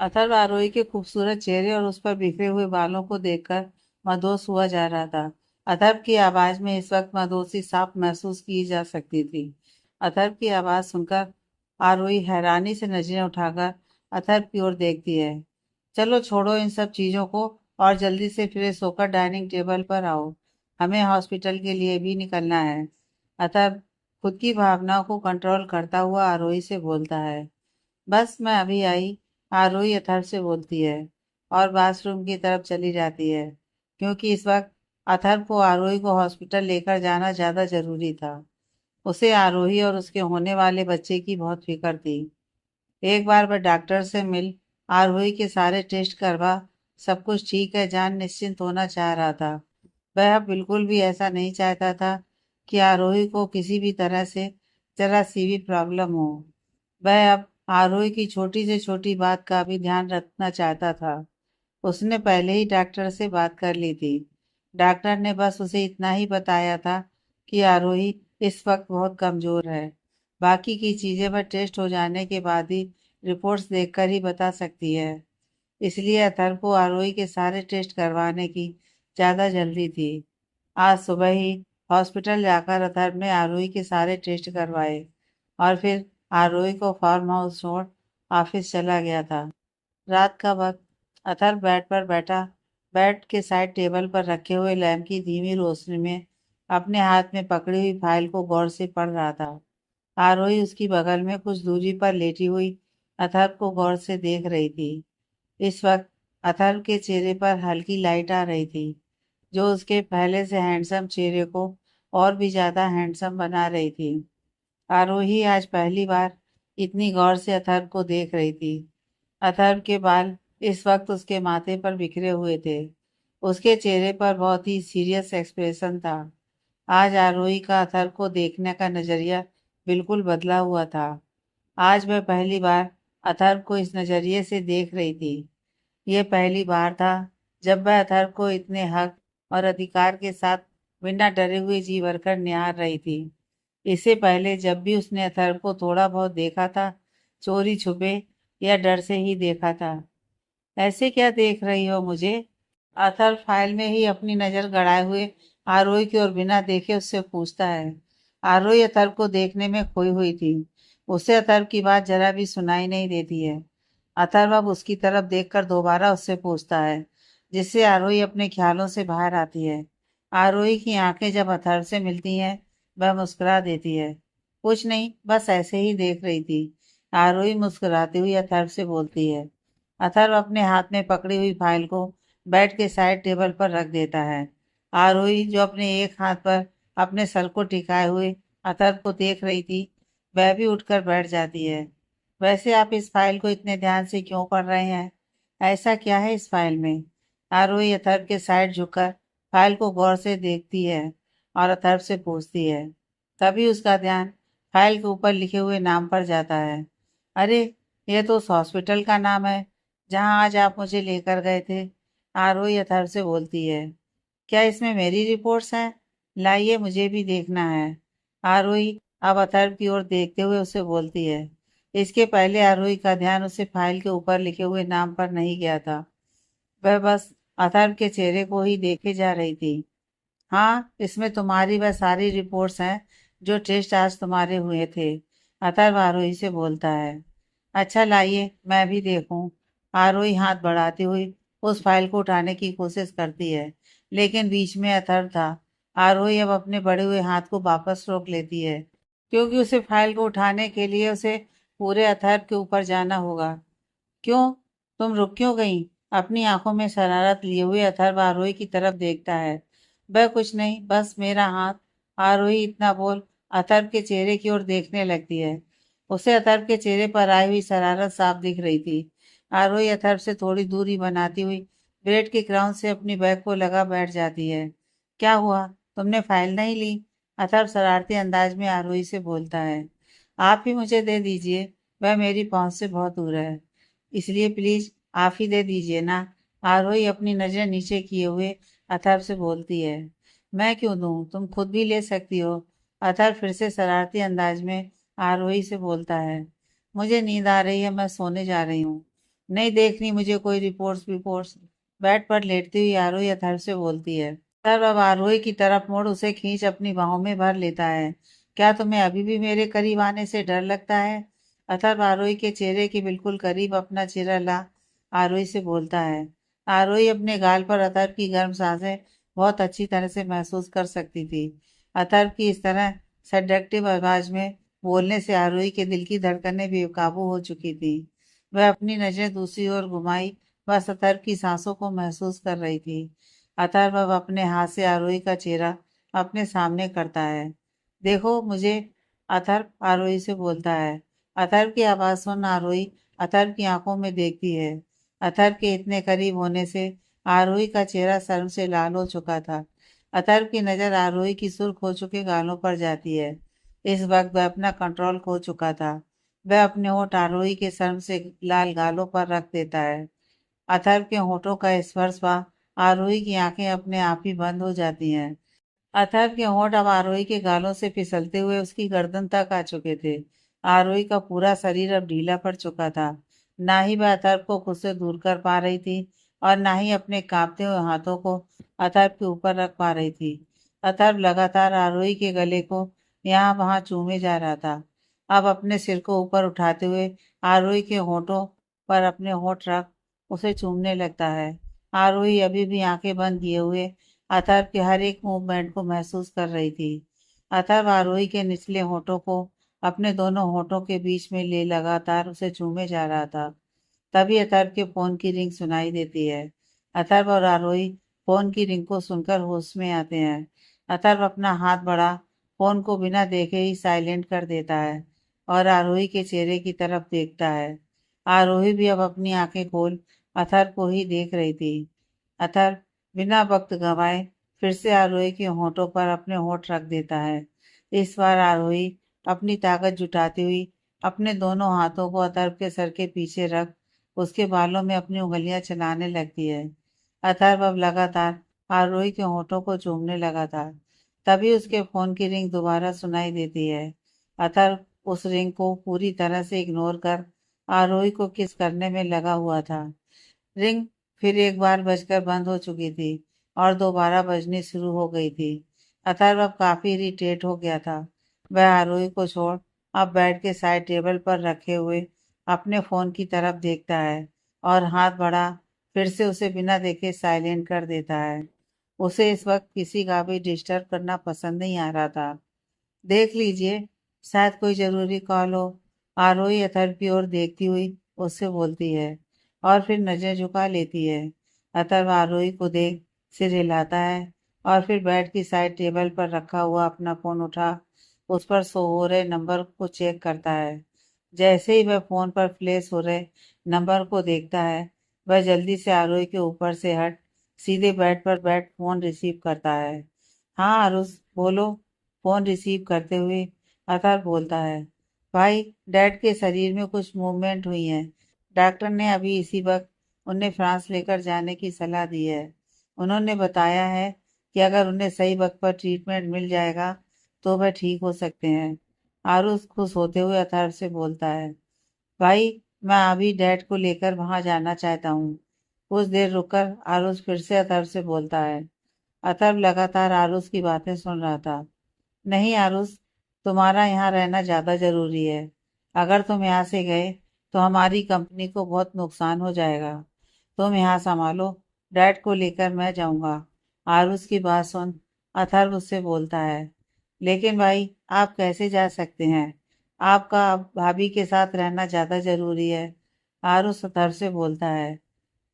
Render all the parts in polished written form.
अथर्व आरोही के खूबसूरत चेहरे और उस पर बिखरे हुए बालों को देखकर मदहोश हुआ जा रहा था। अथर्व की आवाज में इस वक्त मदहोशी साफ महसूस की जा सकती थी। अथर्व की आवाज सुनकर आरोही हैरानी से नजरें उठाकर अथर्व की ओर देखती है। चलो छोड़ो इन सब चीजों को और जल्दी से फ्रेश होकर डाइनिंग टेबल पर आओ। हमें हॉस्पिटल के लिए भी निकलना है। अथर्व खुद की भावनाओं को कंट्रोल करता हुआ आरोही से बोलता है। बस मैं अभी आई। आरोही अथर्व से बोलती है और बाथरूम की तरफ चली जाती है, क्योंकि इस वक्त अथर्व को आरोही को हॉस्पिटल लेकर जाना ज्यादा जरूरी था। उसे आरोही और उसके होने वाले बच्चे की बहुत फिक्र थी। एक बार वह डॉक्टर से मिल आरोही के सारे टेस्ट करवा सब कुछ ठीक है जान निश्चिंत होना चाह रहा था। वह अब बिल्कुल भी ऐसा नहीं चाहता था कि आरोही को किसी भी तरह से जरा सी भी प्रॉब्लम हो। वह अब आरोही की छोटी से छोटी बात का भी ध्यान रखना चाहता था। उसने पहले ही डॉक्टर से बात कर ली थी। डॉक्टर ने बस उसे इतना ही बताया था कि आरोही इस वक्त बहुत कमजोर है। बाकी की चीजें वह टेस्ट हो जाने के बाद ही रिपोर्ट्स देखकर ही बता सकती है। इसलिए अथर्व को आरोही के सारे टेस्ट करवाने की ज्यादा जल्दी थी। आज सुबह ही हॉस्पिटल जाकर अथर्व ने आरोही के सारे टेस्ट करवाए और फिर आरोही को फार्म हाउस छोड़ ऑफिस चला गया था। रात का वक्त अथर्व बेड पर बैठा बेड के साइड टेबल पर रखे हुए लैंप की धीमी रोशनी में अपने हाथ में पकड़ी हुई फाइल को गौर से पढ़ रहा था। आरोही उसकी बगल में कुछ दूरी पर लेटी हुई अथर्व को गौर से देख रही थी। इस वक्त अथर्व के चेहरे पर हल्की लाइट आ रही थी, जो उसके पहले से हैंडसम चेहरे को और भी ज्यादा हैंडसम बना रही थी। आरोही आज पहली बार इतनी गौर से अथर्व को देख रही थी। अथर्व के बाल इस वक्त उसके माथे पर बिखरे हुए थे। उसके चेहरे पर बहुत ही सीरियस एक्सप्रेशन था। आज आरोही का अथर्व को देखने का नजरिया बिल्कुल बदला हुआ था। आज वह पहली बार अथर्व को इस नजरिए से देख रही थी। ये पहली बार था जब वह अथर्व को इतने हक और अधिकार के साथ बिना डरे हुए जी भरकर निहार रही थी। इससे पहले जब भी उसने अथर्व को थोड़ा बहुत देखा था, चोरी छुपे या डर से ही देखा था। ऐसे क्या देख रही हो मुझे? अथर्व फाइल में ही अपनी नजर गड़ाए हुए आरोही की ओर बिना देखे उससे पूछता है। आरोही अथर्व को देखने में खोई हुई थी। उसे अथर्व की बात जरा भी सुनाई नहीं देती है। अथर्व अब उसकी तरफ देखकर दोबारा उससे पूछता है, जिससे आरोही अपने ख्यालों से बाहर आती है। आरोही की आंखें जब अथर्व से मिलती हैं, वह मुस्कुरा देती है। कुछ नहीं, बस ऐसे ही देख रही थी। आरोही मुस्कुराती हुई अथर्व से बोलती है। अथर्व अपने हाथ में पकड़ी हुई फाइल को बेड के साइड टेबल पर रख देता है। आरोही जो अपने एक हाथ पर अपने सर को टिकाए हुए अथर्व को देख रही थी, वह भी उठकर बैठ जाती है। वैसे आप इस फाइल को इतने ध्यान से क्यों पढ़ रहे हैं? ऐसा क्या है इस फाइल में? आरोही अथर्व के साइड झुककर फाइल को गौर से देखती है और अथर्व से पूछती है। तभी उसका ध्यान फाइल के ऊपर लिखे हुए नाम पर जाता है। अरे, यह तो उस हॉस्पिटल का नाम है जहां आज आप मुझे लेकर गए थे। आरोही अथर्व से बोलती है। क्या इसमें मेरी रिपोर्ट्स हैं? लाइए, मुझे भी देखना है। आरोही अब अथर्व की ओर देखते हुए उसे बोलती है। इसके पहले आरोही का ध्यान उसे फाइल के ऊपर लिखे हुए नाम पर नहीं गया था। वह बस अथर्व के चेहरे को ही देखे जा रही थी। हाँ, इसमें तुम्हारी वह सारी रिपोर्ट्स हैं जो टेस्ट आज तुम्हारे हुए थे। अथर्व आरोही से बोलता है। अच्छा, लाइए मैं भी देखूं। आरोही हाथ बढ़ाती हुई उस फाइल को उठाने की कोशिश करती है, लेकिन बीच में अथर्व था। आरोही अब अपने बढ़े हुए हाथ को वापस रोक लेती है, क्योंकि उसे फाइल को उठाने के लिए उसे पूरे अथर्व के ऊपर जाना होगा। क्यों? तुम रुक क्यों गई? अपनी आंखों में शरारत लिए हुए अथर्व आरोही की तरफ देखता है। वह कुछ नहीं, बस मेरा हाथ। आरोही इतना बोल अथर्व के चेहरे की ओर देखने लगती है। उसे अथर्व के चेहरे पर आई हुई शरारत साफ दिख रही थी। आरोही अथर्व से थोड़ी दूरी बनाती हुई बेड के क्राउन से अपनी बैग को लगा बैठ जाती है। क्या हुआ? तुमने फाइल नहीं ली? अथर्व शरारती अंदाज में आरोही से बोलता है। आप ही मुझे दे दीजिए, वह मेरी पहुंच से बहुत दूर है। इसलिए प्लीज आप ही दे दीजिए ना। आरोही अपनी नजर नीचे किए हुए अथर्व से बोलती है। मैं क्यों दूं, तुम खुद भी ले सकती हो। अथर्व फिर से शरारती अंदाज में आरोही से बोलता है। मुझे नींद आ रही है, मैं सोने जा रही हूँ। नहीं देखनी मुझे कोई रिपोर्ट्स विपोर्ट्स। बेड पर लेटती हुई आरोही अथर्व से बोलती है। अथर्व अब आरोही की तरफ मुड़ उसे खींच अपनी बाहों में भर लेता है। क्या तुम्हें अभी भी मेरे करीब आने से डर लगता है? अथर्व आरोही के चेहरे के बिल्कुल करीब अपना चेहरा ला आरोही से बोलता है। आरोही अपने गाल पर अथर्व की गर्म सांसें बहुत अच्छी तरह से महसूस कर सकती थी। अथर्व की इस तरह सेडक्टिव आवाज में बोलने से आरोही के दिल की धड़कनें बेकाबू हो चुकी थी। वह अपनी नजरें दूसरी ओर घुमाई। वह अथर्व की सांसों को महसूस कर रही थी। अथर्व अब अपने हाथ से आरोही का चेहरा अपने सामने करता है। देखो मुझे, अथर्व आरोही से बोलता है। अथर्व की आवाज सुन आरोही अथर्व की आंखों में देखती है। अथर्व के इतने करीब होने से आरोही का चेहरा शर्म से लाल हो चुका था। अथर्व की नजर आरोही की सुर्ख हो चुके गालों पर जाती है। इस वक्त वह अपना कंट्रोल खो चुका था। वह अपने होंठ आरोही के शर्म से लाल गालों पर रख देता है। अथर्व के होठों का स्पर्श पा आरोही की आंखें अपने आप ही बंद हो जाती हैं। अथर्व के होंठ अब आरोही के गालों से फिसलते हुए उसकी गर्दन तक आ चुके थे। आरोही का पूरा शरीर अब ढीला पड़ चुका था। ना ही वह अथर्व को खुद से दूर कर पा रही थी और ना ही अपने कांपते हुए हाथों को अथर्व के ऊपर रख पा रही थी। अथर्व लगातार आरोही के गले को यहाँ वहां चूमे जा रहा था। अब अपने सिर को ऊपर उठाते हुए आरोही के होठों पर अपने होठ रख उसे चूमने लगता है। आरोही अभी भी आंखें बंद किए हुए अथर्व के हर एक मूवमेंट को महसूस कर रही थी। अथर्व आरोही के निचले होठों को अपने दोनों होठों के बीच में ले लगातार उसे चूमे जा रहा था। तभी अथर्व के फोन की रिंग सुनाई देती है। अथर्व और आरोही फोन की रिंग को सुनकर होश में आते हैं। अथर्व अपना हाथ बढ़ा फोन को बिना देखे ही साइलेंट कर देता है और आरोही के चेहरे की तरफ देखता है। आरोही भी अब अपनी आंखें खोल अथर्व को ही देख रही थी। अथर्व बिना वक्त गंवाए फिर से आरोही के होठों पर अपने होठ रख देता है। इस बार आरोही अपनी ताकत जुटाती हुई अपने दोनों हाथों को अथर्व के सर के पीछे रख उसके बालों में अपनी उंगलियां चलाने लगती है। अथर्व अब लगातार आरोही के होठों को चूमने लगा था। तभी उसके फोन की रिंग दोबारा सुनाई देती है। अथर्व उस रिंग को पूरी तरह से इग्नोर कर आरोही को किस करने में लगा हुआ था। रिंग फिर एक बार बजकर बंद हो चुकी थी और दोबारा बजनी शुरू हो गई थी। अथर्व अब काफी इरिटेट हो गया था। वह आरोही को छोड़ अब बेड के साइड टेबल पर रखे हुए अपने फोन की तरफ देखता है और हाथ बढ़ा फिर से उसे बिना देखे साइलेंट कर देता है। उसे इस वक्त किसी का भी डिस्टर्ब करना पसंद नहीं आ रहा था। देख लीजिए, शायद कोई जरूरी कॉल हो। आरोही अथर्व की ओर देखती हुई उससे बोलती है और फिर नजर झुका लेती है। अथर्व आरोही को देख सिर हिलाता है और फिर बेड की साइड टेबल पर रखा हुआ अपना फोन उठा उस पर शो हो रहे नंबर को चेक करता है। जैसे ही वह फोन पर फ्लैश हो रहे नंबर को देखता है वह जल्दी से आरोही के ऊपर से हट सीधे बेड पर बैठ फोन रिसीव करता है। हाँ आरुष बोलो। फोन रिसीव करते हुए अथर्व बोलता है। भाई, डैड के शरीर में कुछ मूवमेंट हुई है। डॉक्टर ने अभी इसी वक्त उन्हें फ्रांस लेकर जाने की सलाह दी है। उन्होंने बताया है कि अगर उन्हें सही वक्त पर ट्रीटमेंट मिल जाएगा तो वह ठीक हो सकते हैं। आरुष खुश होते हुए अथर्व से बोलता है। भाई, मैं अभी डैड को लेकर वहां जाना चाहता हूँ। कुछ देर रुककर आरुष फिर से अथर्व से बोलता है। अथर्व लगातार आरुष की बातें सुन रहा था। नहीं आरुष, तुम्हारा यहाँ रहना ज्यादा जरूरी है। अगर तुम यहाँ से गए तो हमारी कंपनी को बहुत नुकसान हो जाएगा। तुम यहाँ संभालो, डैड को लेकर मैं जाऊंगा। आरुष की बात सुन अथर्व उससे बोलता है। लेकिन भाई, आप कैसे जा सकते हैं? आपका अब भाभी के साथ रहना ज्यादा जरूरी है। आरुष अथर्व से बोलता है।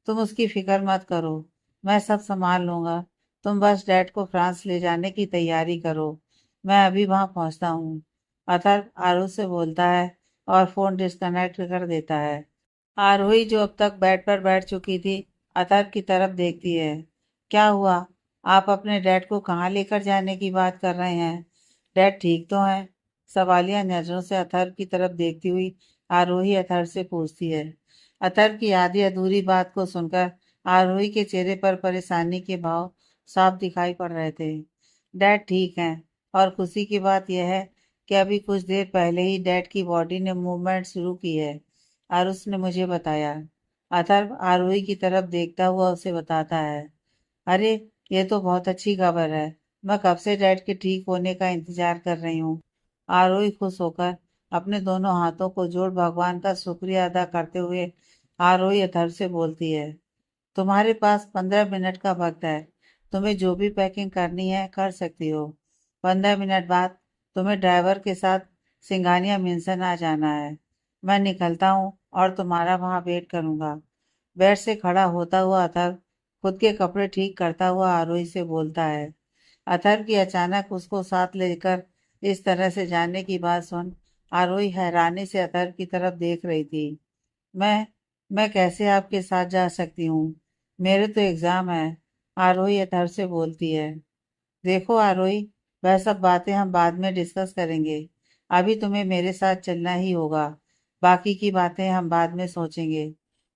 तुम उसकी फिक्र मत करो, मैं सब संभाल लूंगा। तुम बस डैड को फ्रांस ले जाने की तैयारी करो। मैं अभी वहां पहुंचता हूँ। अथर्व आरोही से बोलता है और फोन डिस्कनेक्ट कर देता है। आरोही जो अब तक बेड पर बैठ चुकी थी अथर्व की तरफ देखती है। क्या हुआ? आप अपने डैड को कहाँ लेकर जाने की बात कर रहे हैं? डैड ठीक तो हैं? सवालिया नजरों से अथर्व की तरफ देखती हुई आरोही अथर्व से पूछती है। अथर्व की आधी अधूरी बात को सुनकर आरोही के चेहरे पर परेशानी के भाव साफ दिखाई पड़ रहे थे। डैड ठीक हैं और खुशी की बात यह है कि अभी कुछ देर पहले ही डैड की बॉडी ने मूवमेंट शुरू की है। आरुष ने मुझे बताया। अथर्व आरोही की तरफ देखता हुआ उसे बताता है, अरे ये तो बहुत अच्छी खबर है। मैं कब से डैड के ठीक होने का इंतजार कर रही हूँ। आरोही खुश होकर अपने दोनों हाथों को जोड़ भगवान का शुक्रिया अदा करते हुए आरोही अथर्व से बोलती है, तुम्हारे पास 15 मिनट का वक्त है। तुम्हें जो भी पैकिंग करनी है कर सकती हो। 15 मिनट बाद तुम्हें ड्राइवर के साथ सिंघानिया मेंशन आ जाना है। मैं निकलता हूँ और तुम्हारा वहाँ वेट करूँगा। बेड से खड़ा होता हुआ अथर्व खुद के कपड़े ठीक करता हुआ आरोही से बोलता है। अथर्व की अचानक उसको साथ लेकर इस तरह से जाने की बात सुन आरोही हैरानी से अथर्व की तरफ देख रही थी। मैं मैं कैसे आपके साथ जा सकती हूँ? मेरे तो एग्जाम है। आरोही अथर्व से बोलती है। देखो आरोही, वह सब बातें हम बाद में डिस्कस करेंगे। अभी तुम्हें मेरे साथ चलना ही होगा। बाकी की बातें हम बाद में सोचेंगे।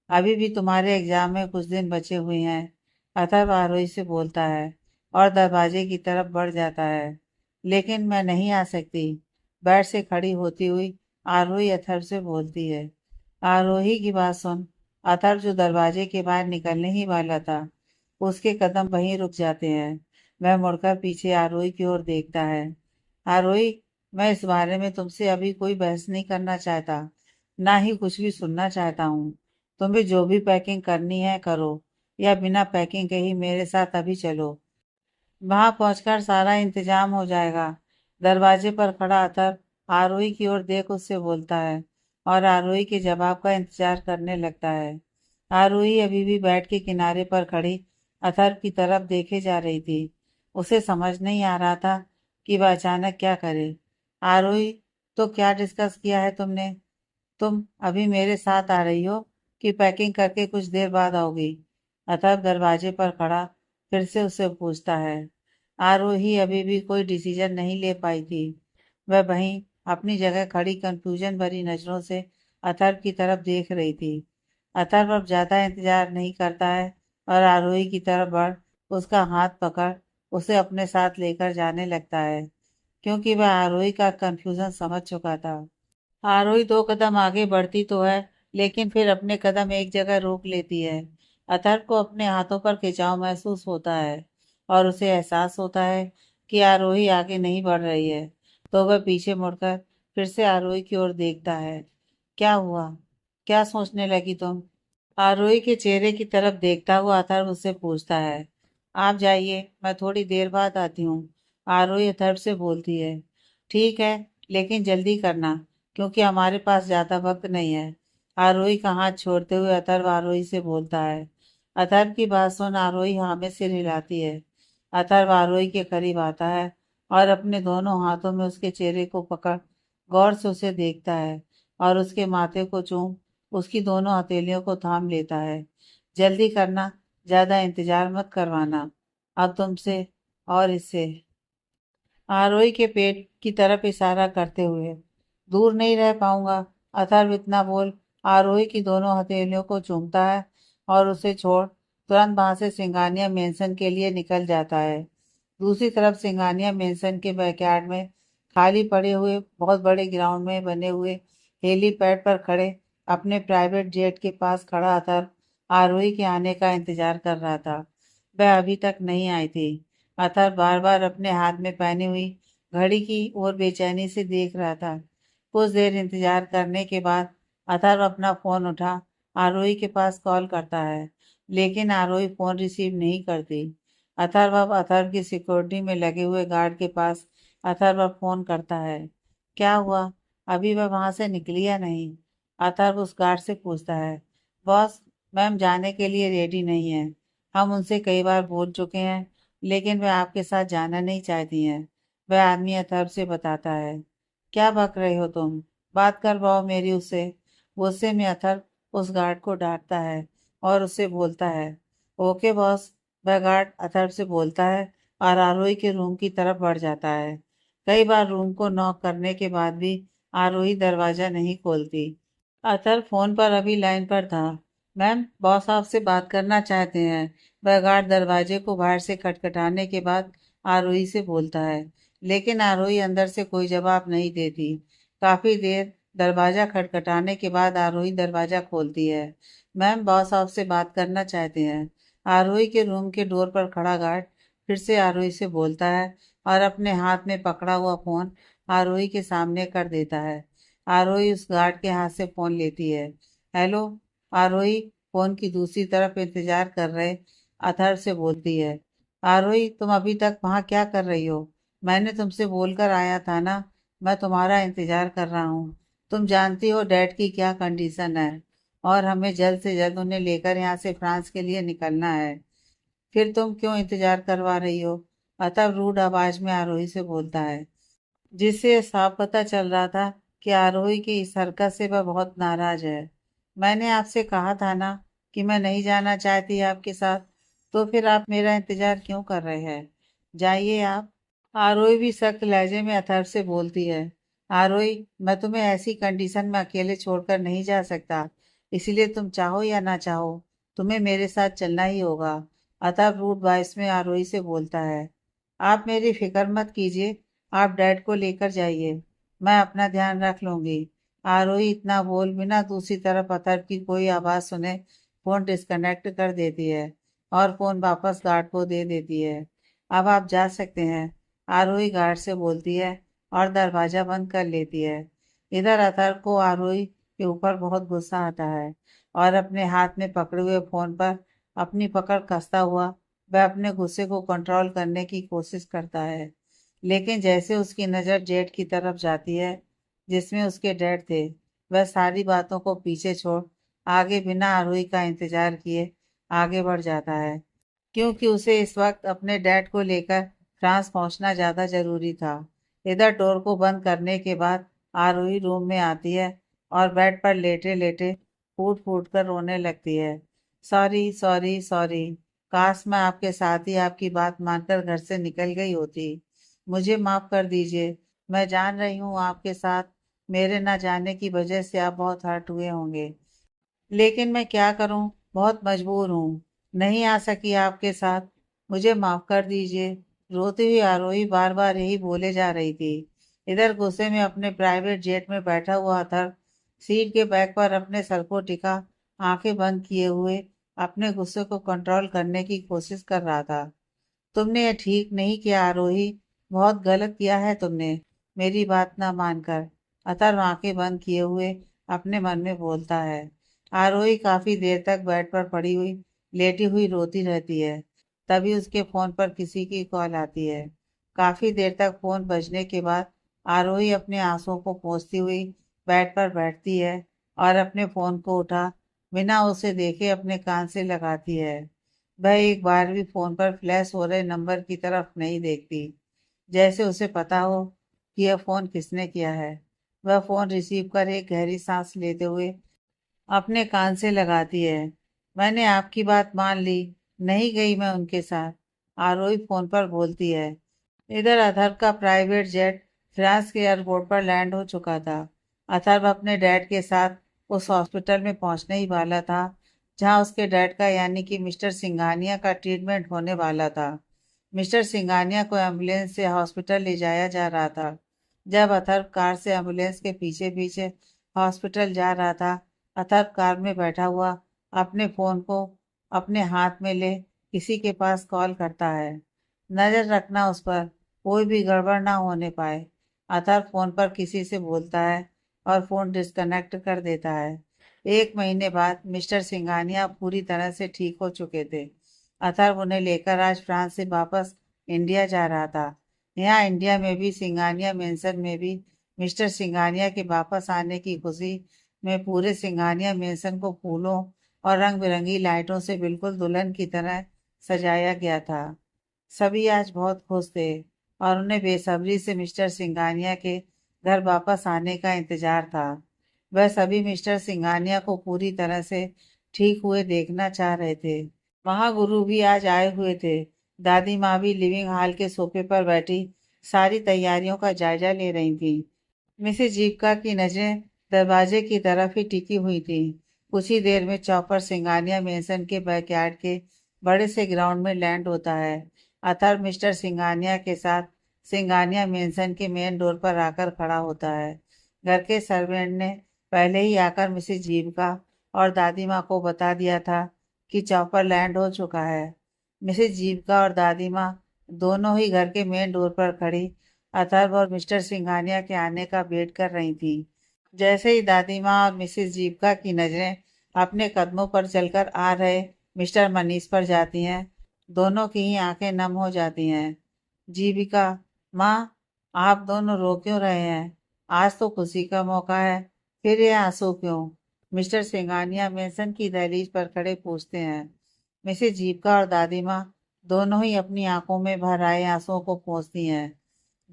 अभी भी तुम्हारे एग्जाम में कुछ दिन बचे हुए हैं। अथर्व आरोही से बोलता है और दरवाजे की तरफ बढ़ जाता है। लेकिन मैं नहीं आ सकती। बेड से खड़ी होती हुई आरोही अथर्व से बोलती है। आरोही की बात सुन अथर्व जो दरवाजे के बाहर निकलने ही वाला था, उसके कदम वहीं रुक जाते हैं। वह मुड़कर पीछे आरोही की ओर देखता है। आरोही, मैं इस बारे में तुमसे अभी कोई बहस नहीं करना चाहता, ना ही कुछ भी सुनना चाहता हूँ। तुम्हें जो भी पैकिंग करनी है करो, या बिना पैकिंग के ही मेरे साथ अभी चलो। वहां पहुंचकर सारा इंतजाम हो जाएगा। दरवाजे पर खड़ा अतर आरोही की ओर देख उससे बोलता है और आरोही के जवाब का इंतजार करने लगता है। आरोही अभी भी बेड के किनारे पर खड़ी अथर्व की तरफ देखे जा रही थी। उसे समझ नहीं आ रहा था कि वह अचानक क्या करे। आरोही, तो क्या डिस्कस किया है तुमने? तुम अभी मेरे साथ आ रही हो कि पैकिंग करके कुछ देर बाद आओगी? अथर्व दरवाजे पर खड़ा फिर से उससे पूछता है। आरोही अभी भी कोई डिसीजन नहीं ले पाई थी। वह वहीं अपनी जगह खड़ी कंफ्यूजन भरी नजरों से अथर्व की तरफ देख रही थी। अथर्व अब ज्यादा इंतजार नहीं करता है और आरोही की तरफ बढ़ उसका हाथ पकड़ उसे अपने साथ लेकर जाने लगता है, क्योंकि वह आरोही का कंफ्यूजन समझ चुका था। आरोही 2 कदम आगे बढ़ती तो है, लेकिन फिर अपने कदम एक जगह रोक लेती है। अथर्व को अपने हाथों पर खिंचाव महसूस होता है और उसे एहसास होता है कि आरोही आगे नहीं बढ़ रही है। तो वह पीछे मुड़कर फिर से आरोही की ओर देखता है। क्या हुआ? क्या सोचने लगी तुम? आरोही के चेहरे की तरफ देखता हुआ अथर्व उससे पूछता है। आप जाइए, मैं थोड़ी देर बाद आती हूँ। आरोही अथर्व से बोलती है। ठीक है, लेकिन जल्दी करना, क्योंकि हमारे पास ज्यादा वक्त नहीं है। आरोही का हाथ छोड़ते हुए अथर्व आरोही से बोलता है। अथर्व की बात सुन आरोही हाँ में सिर हिलाती है। अथर्व आरोही के करीब आता है और अपने दोनों हाथों में उसके चेहरे को पकड़ गौर से उसे देखता है और उसके माथे को चूम उसकी दोनों हथेलियों को थाम लेता है। जल्दी करना, ज्यादा इंतजार मत करवाना। अब तुमसे और इससे आरोही के पेट की तरफ इशारा करते हुए, दूर नहीं रह पाऊंगा। अथर्व इतना बोल आरोही की दोनों हथेलियों को चूमता है और उसे छोड़ तुरंत वहां से सिंघानिया मेंशन के लिए निकल जाता है। दूसरी तरफ सिंघानिया मेंशन के बैकयार्ड में खाली पड़े हुए बहुत बड़े ग्राउंड में बने हुए हेलीपैड पर खड़े अपने प्राइवेट जेट के पास खड़ा अथर्व आरोही के आने का इंतजार कर रहा था। वह अभी तक नहीं आई थी। अथर्व बार बार अपने हाथ में पहनी हुई घड़ी की ओर बेचैनी से देख रहा था। कुछ देर इंतजार करने के बाद अथर्व अपना फोन उठा आरोही के पास कॉल करता है, लेकिन आरोही फोन रिसीव नहीं करती। अथर्व की सिक्योरिटी में लगे हुए गार्ड के पास अथर्व फोन करता है। क्या हुआ? अभी वह वहां से निकली या नहीं? अथर्व उस गार्ड से पूछता है। बॉस, मैम जाने के लिए रेडी नहीं है। हम उनसे कई बार बोल चुके हैं, लेकिन वे आपके साथ जाना नहीं चाहती हैं। वह आदमी अथर्व से बताता है। क्या बक रहे हो तुम? बात करवाओ मेरी उससे। गुस्से में अथर्व उस गार्ड को डांटता है और उससे बोलता है। Okay boss. वह गार्ड अथर्व से बोलता है और आरोही के रूम की तरफ बढ़ जाता है। कई बार रूम को नॉक करने के बाद भी आरोही दरवाजा नहीं खोलती। अतुल फोन पर अभी लाइन पर था। मैम, बॉस आपसे बात करना चाहते हैं। वह गार्ड दरवाजे को बाहर से खटखटाने के बाद आरोही से बोलता है, लेकिन आरोही अंदर से कोई जवाब नहीं देती। काफी देर दरवाजा खटखटाने के बाद आरोही दरवाजा खोलती है। मैम, बॉस आपसे बात करना चाहते हैं। आरोही के रूम के डोर पर खड़ा गार्ड फिर से आरोही से बोलता है और अपने हाथ में पकड़ा हुआ फोन आरोही के सामने कर देता है। आरोही उस गार्ड के हाथ से फोन लेती है। हेलो। आरोही फोन की दूसरी तरफ इंतजार कर रहे अथर्व से बोलती है। आरोही, तुम अभी तक वहां क्या कर रही हो? मैंने तुमसे बोलकर आया था ना, मैं तुम्हारा इंतजार कर रहा हूँ। तुम जानती हो डैड की क्या कंडीशन है और हमें जल्द से जल्द उन्हें लेकर यहाँ से फ्रांस के लिए निकलना है। फिर तुम क्यों इंतजार करवा रही हो? अतः रूड आवाज में आरोही से बोलता है, जिससे साफ पता चल रहा था कि आरोही की इस हरकत से वह बहुत नाराज है। मैंने आपसे कहा था ना कि मैं नहीं जाना चाहती आपके साथ, तो फिर आप मेरा इंतजार क्यों कर रहे हैं? जाइए आप। आरोही भी सख्त लहजे में अथर्व से बोलती है। आरोही, मैं तुम्हें ऐसी कंडीशन में अकेले छोड़कर नहीं जा सकता, इसलिए तुम चाहो या ना चाहो तुम्हें मेरे साथ चलना ही होगा। अथर्व रूड वॉइस में आरोही से बोलता है। आप मेरी फिक्र मत कीजिए, आप डैड को लेकर जाइए, मैं अपना ध्यान रख लूंगी। आरोही इतना बोल बिना दूसरी तरफ अथर्व की कोई आवाज सुने फोन डिस्कनेक्ट कर देती है और फोन वापस गार्ड को दे देती है। अब आप जा सकते हैं, आरोही गार्ड से बोलती है और दरवाजा बंद कर लेती है। इधर अथर्व को आरोही के ऊपर बहुत गुस्सा आता है और अपने हाथ में पकड़े हुए फोन पर अपनी पकड़ कसता हुआ वह अपने गुस्से को कंट्रोल करने की कोशिश करता है। लेकिन जैसे उसकी नज़र जेट की तरफ जाती है जिसमें उसके डैड थे, वह सारी बातों को पीछे छोड़ आगे बिना आरोही का इंतजार किए आगे बढ़ जाता है, क्योंकि उसे इस वक्त अपने डैड को लेकर फ्रांस पहुंचना ज़्यादा ज़रूरी था। इधर डोर को बंद करने के बाद आरोही रूम में आती है और बेड पर लेटे लेटे फूट फूट कर रोने लगती है। सॉरी सॉरी सॉरी, काश मैं आपके साथ ही आपकी बात मानकर घर से निकल गई होती। मुझे माफ़ कर दीजिए। मैं जान रही हूँ आपके साथ मेरे ना जाने की वजह से आप बहुत हर्ट हुए होंगे, लेकिन मैं क्या करूं, बहुत मजबूर हूँ, नहीं आ सकी आपके साथ। मुझे माफ कर दीजिए। रोती हुई आरोही बार बार यही बोले जा रही थी। इधर गुस्से में अपने प्राइवेट जेट में बैठा हुआ था, सीट के बैक पर अपने सर को टिका आंखें बंद किए हुए अपने गुस्से को कंट्रोल करने की कोशिश कर रहा था। तुमने ये ठीक नहीं किया आरोही, बहुत गलत किया है तुमने मेरी बात ना मानकर। अतर्व आंखें बंद किए हुए अपने मन में बोलता है। आरोही काफी देर तक बेड पर पड़ी हुई लेटी हुई रोती रहती है। तभी उसके फोन पर किसी की कॉल आती है। काफी देर तक फोन बजने के बाद आरोही अपने आंसुओं को पोंछती हुई बेड पर बैठती है और अपने फोन को उठा बिना उसे देखे अपने कान से लगाती है। वह एक बार भी फोन पर फ्लैश हो रहे नंबर की तरफ नहीं देखती, जैसे उसे पता हो कि यह फोन किसने किया है। वह फोन रिसीव कर एक गहरी सांस लेते हुए अपने कान से लगाती है। मैंने आपकी बात मान ली, नहीं गई मैं उनके साथ, आरोही फोन पर बोलती है। इधर अथर्व का प्राइवेट जेट फ्रांस के एयरपोर्ट पर लैंड हो चुका था। अथर्व अपने डैड के साथ उस हॉस्पिटल में पहुंचने ही वाला था जहां उसके डैड का यानी कि मिस्टर सिंघानिया का ट्रीटमेंट होने वाला था। मिस्टर सिंघानिया को एम्बुलेंस से हॉस्पिटल ले जाया जा रहा था। जब अथर्व कार से एम्बुलेंस के पीछे पीछे हॉस्पिटल जा रहा था, अथर्व कार में बैठा हुआ अपने फोन को अपने हाथ में ले किसी के पास कॉल करता है। नजर रखना उस पर, कोई भी गड़बड़ ना होने पाए। अथर्व फोन पर किसी से बोलता है और फोन डिस्कनेक्ट कर देता है। एक महीने बाद मिस्टर सिंघानिया पूरी तरह से ठीक हो चुके थे। अथर्व उन्हें लेकर आज फ्रांस से वापस इंडिया जा रहा था। यहाँ इंडिया में भी सिंघानिया मेंशन में भी मिस्टर सिंघानिया के वापस आने की खुशी में पूरे सिंघानिया मेंशन को फूलों और रंग बिरंगी लाइटों से बिल्कुल दुल्हन की तरह सजाया गया था। सभी आज बहुत खुश थे और उन्हें बेसब्री से मिस्टर सिंघानिया के घर वापस आने का इंतजार था। वह सभी मिस्टर सिंघानिया को पूरी तरह से ठीक हुए देखना चाह रहे थे। महागुरु भी आज आए हुए थे। दादी माँ भी लिविंग हॉल के सोफे पर बैठी सारी तैयारियों का जायजा ले रही थी। मिसेज जीविका की नजरें दरवाजे की तरफ ही टिकी हुई थी। कुछ ही देर में चौपर सिंघानिया मेंशन के बैकयार्ड के बड़े से ग्राउंड में लैंड होता है। अथर्व मिस्टर सिंघानिया के साथ सिंघानिया मेंशन के मेन डोर पर आकर खड़ा होता है। घर के सर्वेंट ने पहले ही आकर मिसेज जीविका और दादी माँ को बता दिया था कि चॉपर लैंड हो चुका है। मिसेज जीविका और दादी माँ दोनों ही घर के मेन डोर पर खड़ी अथर्व और मिस्टर सिंघानिया के आने का वेट कर रही थी। जैसे ही दादी माँ और मिसेज जीविका की नजरें अपने कदमों पर चलकर आ रहे मिस्टर मनीष पर जाती हैं, दोनों की ही आंखें नम हो जाती हैं। जीविका, माँ, आप दोनों रो क्यों रहे हैं? आज तो खुशी का मौका है, फिर ये आंसू क्यों? मिस्टर सिंघानिया मेंशन की दहलीज पर खड़े पूछते हैं। मिसेज जीविका और दादी माँ दोनों ही अपनी आंखों में भर आए आंसुओं को पोंछती हैं।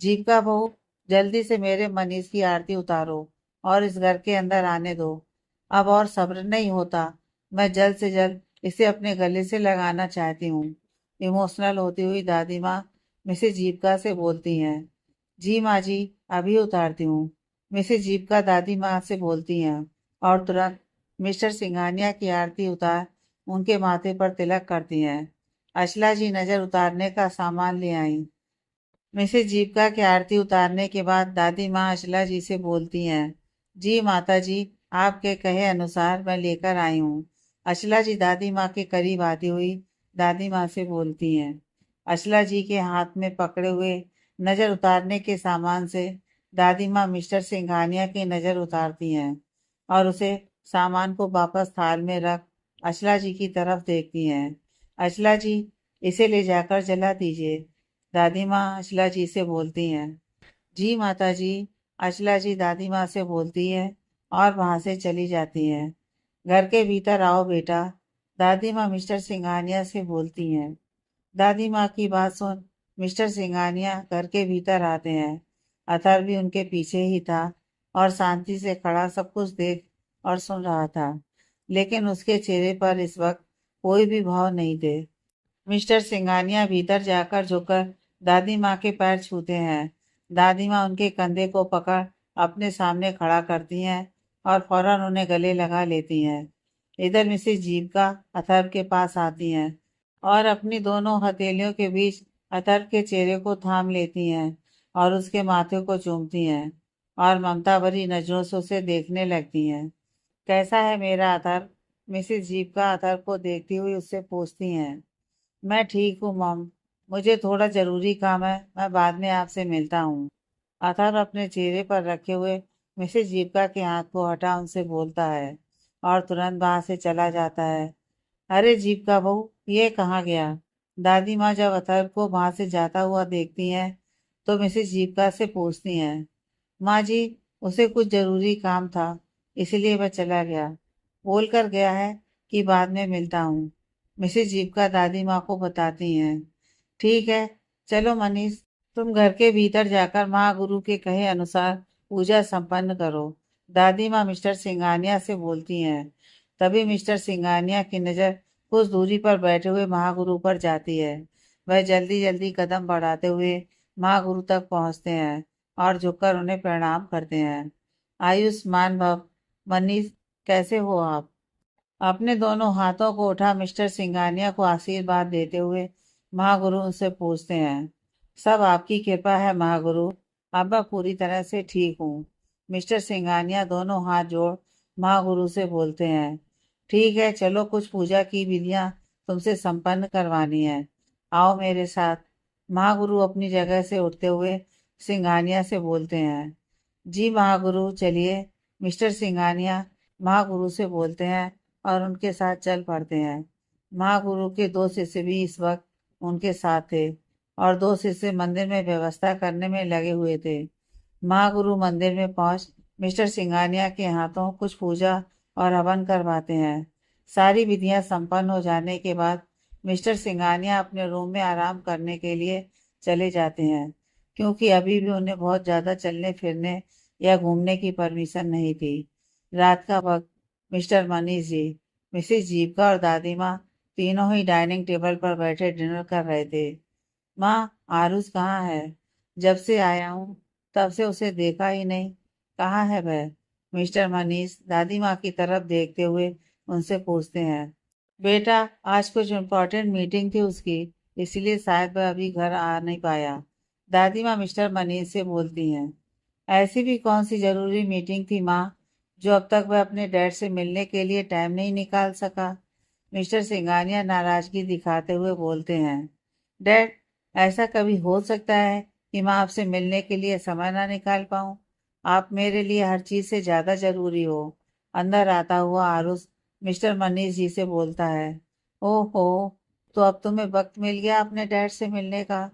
जीविका बहू, जल्दी से मेरे मनीष की आरती उतारो और इस घर के अंदर आने दो। अब और सब्र नहीं होता, मैं जल्द से जल्द इसे अपने गले से लगाना चाहती हूँ। इमोशनल होती हुई दादी माँ मिसेज जीविका से बोलती हैं। जी माँ जी, अभी उतारती हूँ। मिसेज जीविका दादी माँ से बोलती हैं और तुरंत मिस्टर सिंघानिया की आरती उतार उनके माथे पर तिलक करती हैं। अचला जी नजर उतारने का सामान ले आई। मिसेज जीविका की आरती उतारने के बाद दादी माँ अचला जी से बोलती हैं। जी माता जी, आपके कहे अनुसार मैं लेकर आई हूँ। अचला जी दादी माँ के करीब आती हुई दादी माँ से बोलती हैं। अचला जी के हाथ में पकड़े हुए नजर उतारने के सामान से दादी माँ मिस्टर सिंघानिया की नजर उतारती हैं और उसे सामान को वापस थाल में रख अचला जी की तरफ देखती हैं। अचला जी, इसे ले जाकर जला दीजिए, दादी माँ अचला जी से बोलती हैं। जी माता जी, अचला जी दादी माँ से बोलती है और वहां से चली जाती हैं। घर के भीतर आओ बेटा, दादी माँ मिस्टर सिंघानिया से बोलती हैं। दादी माँ की बात सुन मिस्टर सिंघानिया घर के भीतर आते हैं। अथर्व भी उनके पीछे ही था और शांति से खड़ा सब कुछ देख और सुन रहा था, लेकिन उसके चेहरे पर इस वक्त कोई भी भाव नहीं थे। मिस्टर सिंघानिया भीतर जाकर झुककर दादी माँ के पैर छूते हैं। दादी माँ उनके कंधे को पकड़ अपने सामने खड़ा करती हैं और फौरन उन्हें गले लगा लेती हैं। इधर मिसेज जीविका अथर्व के पास आती हैं और अपनी दोनों हथेलियों के बीच अथर्व के चेहरे को थाम लेती हैं और उसके माथे को चूमती हैं और ममता भरी नजरों से उसे देखने लगती हैं। कैसा है मेरा अथर्व? मिसेज जीविका अथर्व को देखती हुई उससे पूछती हैं। मैं ठीक हूँ मॉम, मुझे थोड़ा जरूरी काम है, मैं बाद में आपसे मिलता हूँ। अथर्व अपने चेहरे पर रखे हुए मिसेज जीविका के हाथ को हटा उनसे बोलता है और तुरंत वहां से चला जाता है। अरे जीविका बहू, ये कहाँ गया? दादी माँ जब अथर्व को वहां से जाता हुआ देखती हैं तो मिसेज जीविका से पूछती हैं। माँ जी, उसे कुछ जरूरी काम था, इसलिए वह चला गया। बोल कर गया है कि बाद में मिलता हूँ, मिसेज जीविका दादी माँ को बताती हैं। ठीक है, चलो मनीष, तुम घर के भीतर जाकर माँ गुरु के कहे अनुसार पूजा संपन्न करो, दादी माँ मिस्टर सिंघानिया से बोलती हैं। तभी मिस्टर सिंघानिया की नज़र कुछ दूरी पर बैठे हुए महागुरु पर जाती है। वह जल्दी जल्दी कदम बढ़ाते हुए महागुरु तक पहुँचते हैं और झुककर उन्हें प्रणाम करते हैं। आयुष्मान भव। मनीष, कैसे हो आप? अपने दोनों हाथों को उठा मिस्टर सिंघानिया को आशीर्वाद देते हुए महागुरु उनसे पूछते हैं। सब आपकी कृपा है महागुरु, अब मैं पूरी तरह से ठीक हूँ। मिस्टर सिंघानिया दोनों हाथ जोड़ महागुरु से बोलते हैं। ठीक है, चलो कुछ पूजा की विधियां तुमसे संपन्न करवानी है, आओ मेरे साथ। महागुरु अपनी जगह से उठते हुए सिंघानिया से बोलते हैं। जी महागुरु, चलिए। मिस्टर सिंघानिया महागुरु से बोलते हैं और उनके साथ चल पड़ते हैं। महागुरु के दो शिष्य भी इस वक्त उनके साथ थे और दो शिष्य मंदिर में व्यवस्था करने में लगे हुए थे। महागुरु मंदिर में पहुंच मिस्टर सिंघानिया के हाथों कुछ पूजा और हवन करवाते हैं। सारी विधियां संपन्न हो जाने के बाद मिस्टर सिंघानिया अपने रूम में आराम करने के लिए चले जाते हैं, क्योंकि अभी भी उन्हें बहुत ज़्यादा चलने फिरने या घूमने की परमिशन नहीं थी। रात का वक्त मिस्टर मनीष जी, मिसेज जीविका और दादी माँ तीनों ही डाइनिंग टेबल पर बैठे डिनर कर रहे थे। माँ, आरुष कहाँ है? जब से आया हूँ तब से उसे देखा ही नहीं, कहाँ है वह? मिस्टर मनीष दादी माँ की तरफ देखते हुए उनसे पूछते हैं। बेटा, आज कुछ इम्पोर्टेंट मीटिंग थी उसकी, इसलिए शायद वह अभी घर आ नहीं पाया, दादी माँ मिस्टर मनीष से बोलती हैं। ऐसी भी कौन सी जरूरी मीटिंग थी माँ, जो अब तक वह अपने डैड से मिलने के लिए टाइम नहीं निकाल सका। मिस्टर सिंघानिया नाराजगी दिखाते हुए बोलते हैं। डैड, ऐसा कभी हो सकता है कि मैं आपसे मिलने के लिए समय ना निकाल पाऊं? आप मेरे लिए हर चीज से ज्यादा जरूरी हो। अंदर आता हुआ आरुष मिस्टर मनीष जी से बोलता है। ओहो, तो अब तुम्हें वक्त मिल गया अपने डैड से मिलने का।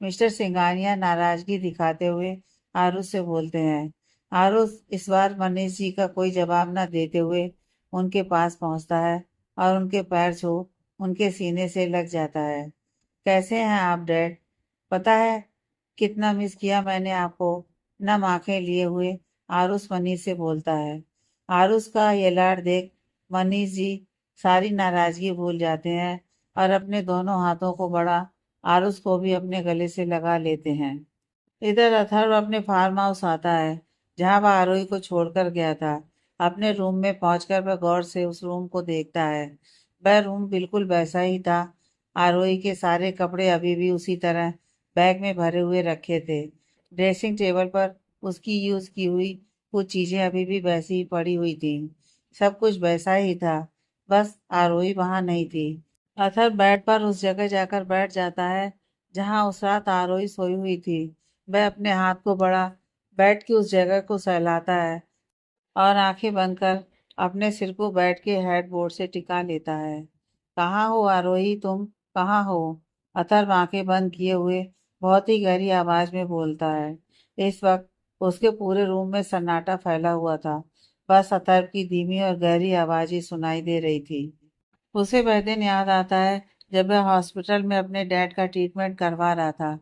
मिस्टर सिंघानिया नाराजगी दिखाते हुए आरुष से बोलते हैं। आरुष इस बार मनीष जी का कोई जवाब न देते हुए उनके पास पहुंचता है और उनके पैर छू उनके सीने से लग जाता है। कैसे हैं आप डैड? पता है कितना मिस किया मैंने आपको। नम आंखें लिए हुए आरुष मनीष से बोलता है। आरुष का ये लाड देख मनीष जी सारी नाराजगी भूल जाते हैं और अपने दोनों हाथों को बड़ा आरुष को भी अपने गले से लगा लेते हैं। इधर अथर्व अपने फार्म हाउस आता है जहां वह आरोही को छोड़कर गया था। अपने रूम में पहुंचकर वह गौर से उस रूम को देखता है। वह रूम बिल्कुल वैसा ही था। आरोही के सारे कपड़े अभी भी उसी तरह बैग में भरे हुए रखे थे। ड्रेसिंग टेबल पर उसकी यूज की हुई कुछ चीजें अभी भी वैसी ही पड़ी हुई थी। सब कुछ वैसा ही था, बस आरोही वहां नहीं थी। अथर्व बेड पर उस जगह जाकर बैठ जाता है जहां उस रात आरोही सोई हुई थी। वह अपने हाथ को बड़ा बेड की उस जगह को सहलाता है और आंखें बंद कर अपने सिर को बेड के हेडबोर्ड से टिका लेता है। कहाँ हो आरोही, तुम कहाँ हो? अथर्व आंखें बंद किए हुए बहुत ही गहरी आवाज में बोलता है। इस वक्त उसके पूरे रूम में सन्नाटा फैला हुआ था। बस अथर्व की धीमी और गहरी आवाज ही सुनाई दे रही थी। उसे वह दिन याद आता है जब वह हॉस्पिटल में अपने डैड का ट्रीटमेंट करवा रहा था।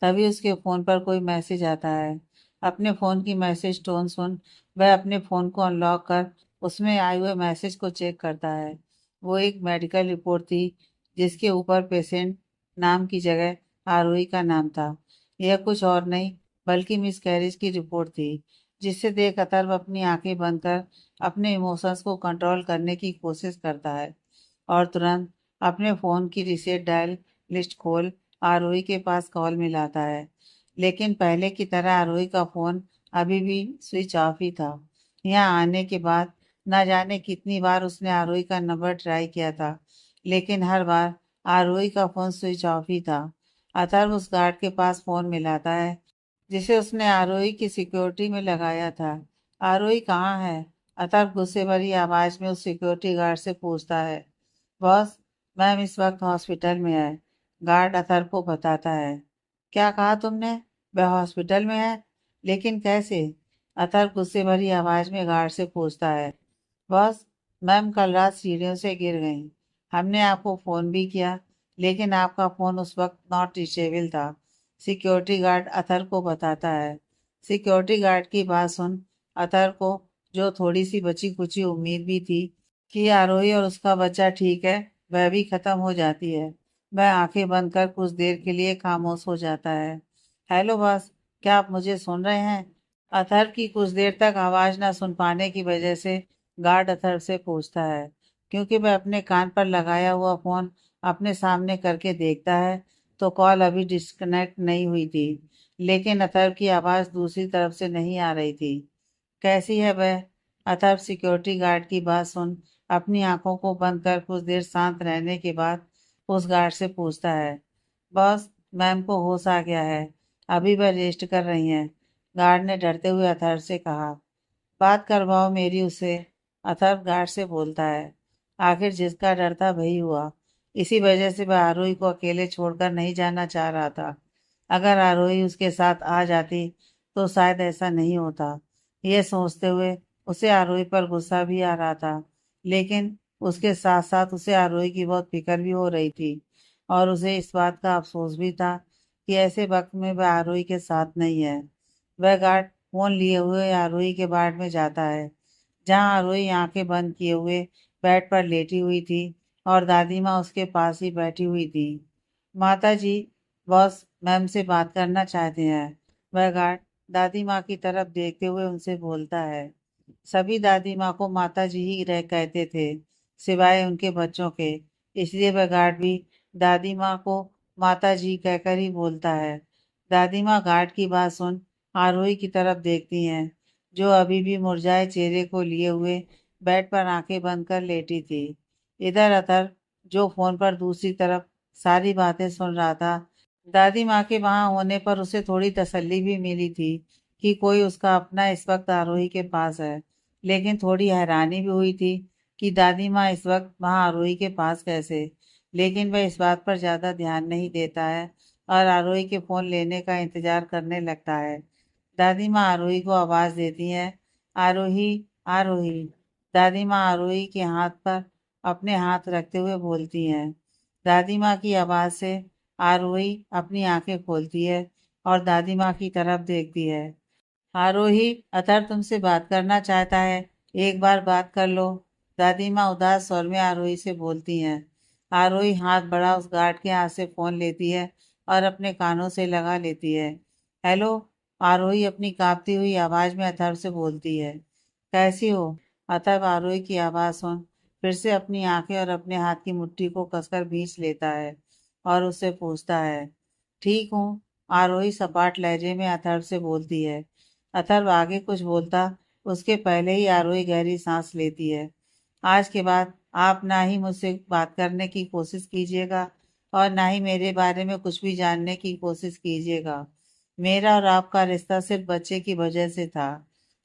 तभी उसके फ़ोन पर कोई मैसेज आता है। अपने फ़ोन की मैसेज टोन सुन वह अपने फ़ोन को अनलॉक कर उसमें आए हुए मैसेज को चेक करता है। वो एक मेडिकल रिपोर्ट थी जिसके ऊपर पेशेंट नाम की जगह आरोही का नाम था। यह कुछ और नहीं बल्कि मिस कैरिज की रिपोर्ट थी, जिसे देख अथर्व अपनी आंखें बंद कर अपने इमोशंस को कंट्रोल करने की कोशिश करता है और तुरंत अपने फ़ोन की रिसेट डायल लिस्ट खोल आरोही के पास कॉल मिलाता है। लेकिन पहले की तरह आरोही का फ़ोन अभी भी स्विच ऑफ ही था। यहाँ आने के बाद न जाने कितनी बार उसने आरोही का नंबर ट्राई किया था, लेकिन हर बार आरोही का फ़ोन स्विच ऑफ ही था। अथर्व उस गार्ड के पास फ़ोन मिलाता है जिसे उसने आरोही की सिक्योरिटी में लगाया था। आरोही कहाँ है? अथर्व गुस्से भरी आवाज़ में उस सिक्योरिटी गार्ड से पूछता है। बॉस, मैम इस वक्त हॉस्पिटल में है, गार्ड अथर्व को बताता है। क्या कहा तुमने? वह हॉस्पिटल में है? लेकिन कैसे? अथर्व गुस्से भरी आवाज में गार्ड से पूछता है। बॉस, मैम कल रात सीढ़ियों से गिर गई। हमने आपको फोन भी किया, लेकिन आपका फोन उस वक्त नॉट रीचेबल था। सिक्योरिटी गार्ड अथर्व को बताता है। सिक्योरिटी गार्ड की बात सुन अथर्व को जो थोड़ी सी बची कुची उम्मीद भी थी कि आरोही और उसका बच्चा ठीक है, वह भी खत्म हो जाती है। वह आंखें बंद कर कुछ देर के लिए खामोश हो जाता है। हेलो बॉस, क्या आप मुझे सुन रहे हैं? अथर्व की कुछ देर तक आवाज न सुन पाने की वजह से गार्ड अथर्व से पूछता है। क्योंकि वह अपने कान पर लगाया हुआ फोन अपने सामने करके देखता है तो कॉल अभी डिस्कनेक्ट नहीं हुई थी, लेकिन अथर्व की आवाज दूसरी तरफ से नहीं आ रही थी। कैसी है वह? अथर्व सिक्योरिटी गार्ड की बात सुन अपनी आंखों को बंद कर कुछ देर शांत रहने के बाद उस गार्ड से पूछता है। बॉस, मैम को होश आ गया है, अभी वह रेस्ट कर रही हैं। गार्ड ने डरते हुए अथर्व से कहा। बात करवाओ मेरी उससे, अथर्व गार्ड से बोलता है। आखिर जिसका डर था वही हुआ। इसी वजह से वह आरोही को अकेले छोड़कर नहीं जाना चाह रहा था। अगर आरोही उसके साथ आ जाती तो शायद ऐसा नहीं होता। यह सोचते हुए उसे आरोही पर गुस्सा भी आ रहा था, लेकिन उसके साथ साथ उसे आरोही की बहुत फिक्र भी हो रही थी और उसे इस बात का अफसोस भी था कि ऐसे वक्त में वह आरोही के साथ नहीं है। वह गार्ड फोन लिए हुए आरोही के बाड़ में जाता है जहां आरोही आंखें बंद किए हुए बेड पर लेटी हुई थी और दादी माँ उसके पास ही बैठी हुई थी। माता जी, बॉस मैम से बात करना चाहते हैं। वह गार्ड दादी माँ की तरफ देखते हुए उनसे बोलता है। सभी दादी माँ को माता जी ही रह कहते थे, सिवाय उनके बच्चों के। इसलिए वह गार्ड भी दादी माँ को माता जी कहकर ही बोलता है। दादी माँ गार्ड की बात सुन आरोही की तरफ देखती हैं, जो अभी भी मुरझाए चेहरे को लिए हुए बेड पर आंखें बंद कर लेटी थी। इधर अतर, जो फोन पर दूसरी तरफ सारी बातें सुन रहा था, दादी माँ के वहां होने पर उसे थोड़ी तसल्ली भी मिली थी कि कोई उसका अपना इस वक्त आरोही के पास है। लेकिन थोड़ी हैरानी भी हुई थी कि दादी माँ इस वक्त वहां आरोही के पास कैसे। लेकिन वह इस बात पर ज्यादा ध्यान नहीं देता है और आरोही के फोन लेने का इंतजार करने लगता है। दादी माँ आरोही को आवाज देती है, आरोही, आरोही। दादी माँ आरोही के हाथ पर अपने हाथ रखते हुए बोलती हैं। दादी माँ की आवाज से आरोही अपनी आंखें खोलती है और दादी माँ की तरफ देखती है। आरोही, अतर तुमसे बात करना चाहता है, एक बार बात कर लो। दादी माँ उदास स्वर में आरोही से बोलती हैं। आरोही हाथ बढ़ा उस गार्ड के हाथ से फोन लेती है और अपने कानों से लगा लेती है। हेलो। आरोही अपनी कांपती हुई आवाज में अथर्व से बोलती है। कैसी हो? अथर्व आरोही की आवाज सुन फिर से अपनी आंखें और अपने हाथ की मुट्ठी को कसकर भींच लेता है और उससे पूछता है। ठीक हूँ। आरोही सपाट लहजे में अथर्व से बोलती है। अथर्व आगे कुछ बोलता उसके पहले ही आरोही गहरी सांस लेती है। आज के बाद आप ना ही मुझसे बात करने की कोशिश कीजिएगा और ना ही मेरे बारे में कुछ भी जानने की कोशिश कीजिएगा। मेरा और आपका रिश्ता सिर्फ बच्चे की वजह से था।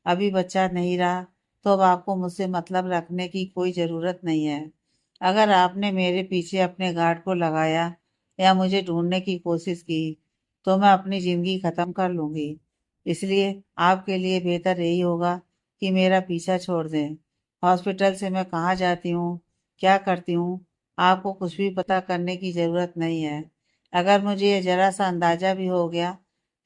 अभी बच्चा नहीं रहा तो अब आपको मुझसे मतलब रखने की कोई ज़रूरत नहीं है। अगर आपने मेरे पीछे अपने गार्ड को लगाया या मुझे ढूंढने की कोशिश की तो मैं अपनी ज़िंदगी ख़त्म कर लूँगी। इसलिए आपके लिए बेहतर यही होगा कि मेरा पीछा छोड़ दें। हॉस्पिटल से मैं कहाँ जाती हूँ, क्या करती हूँ, आपको कुछ भी पता करने की ज़रूरत नहीं है। अगर मुझे ये ज़रा सा अंदाज़ा भी हो गया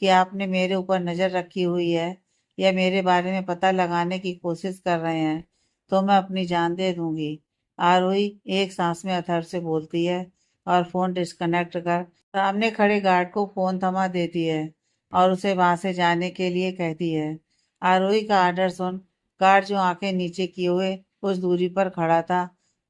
कि आपने मेरे ऊपर नज़र रखी हुई है या मेरे बारे में पता लगाने की कोशिश कर रहे हैं, तो मैं अपनी जान दे दूंगी। आरोही एक सांस में अथर्व से बोलती है और फ़ोन डिस्कनेक्ट कर सामने खड़े गार्ड को फ़ोन थमा देती है और उसे वहां से जाने के लिए कहती है। आरोही का आर्डर सुन गार्ड, जो आंखें नीचे किए हुए कुछ दूरी पर खड़ा था,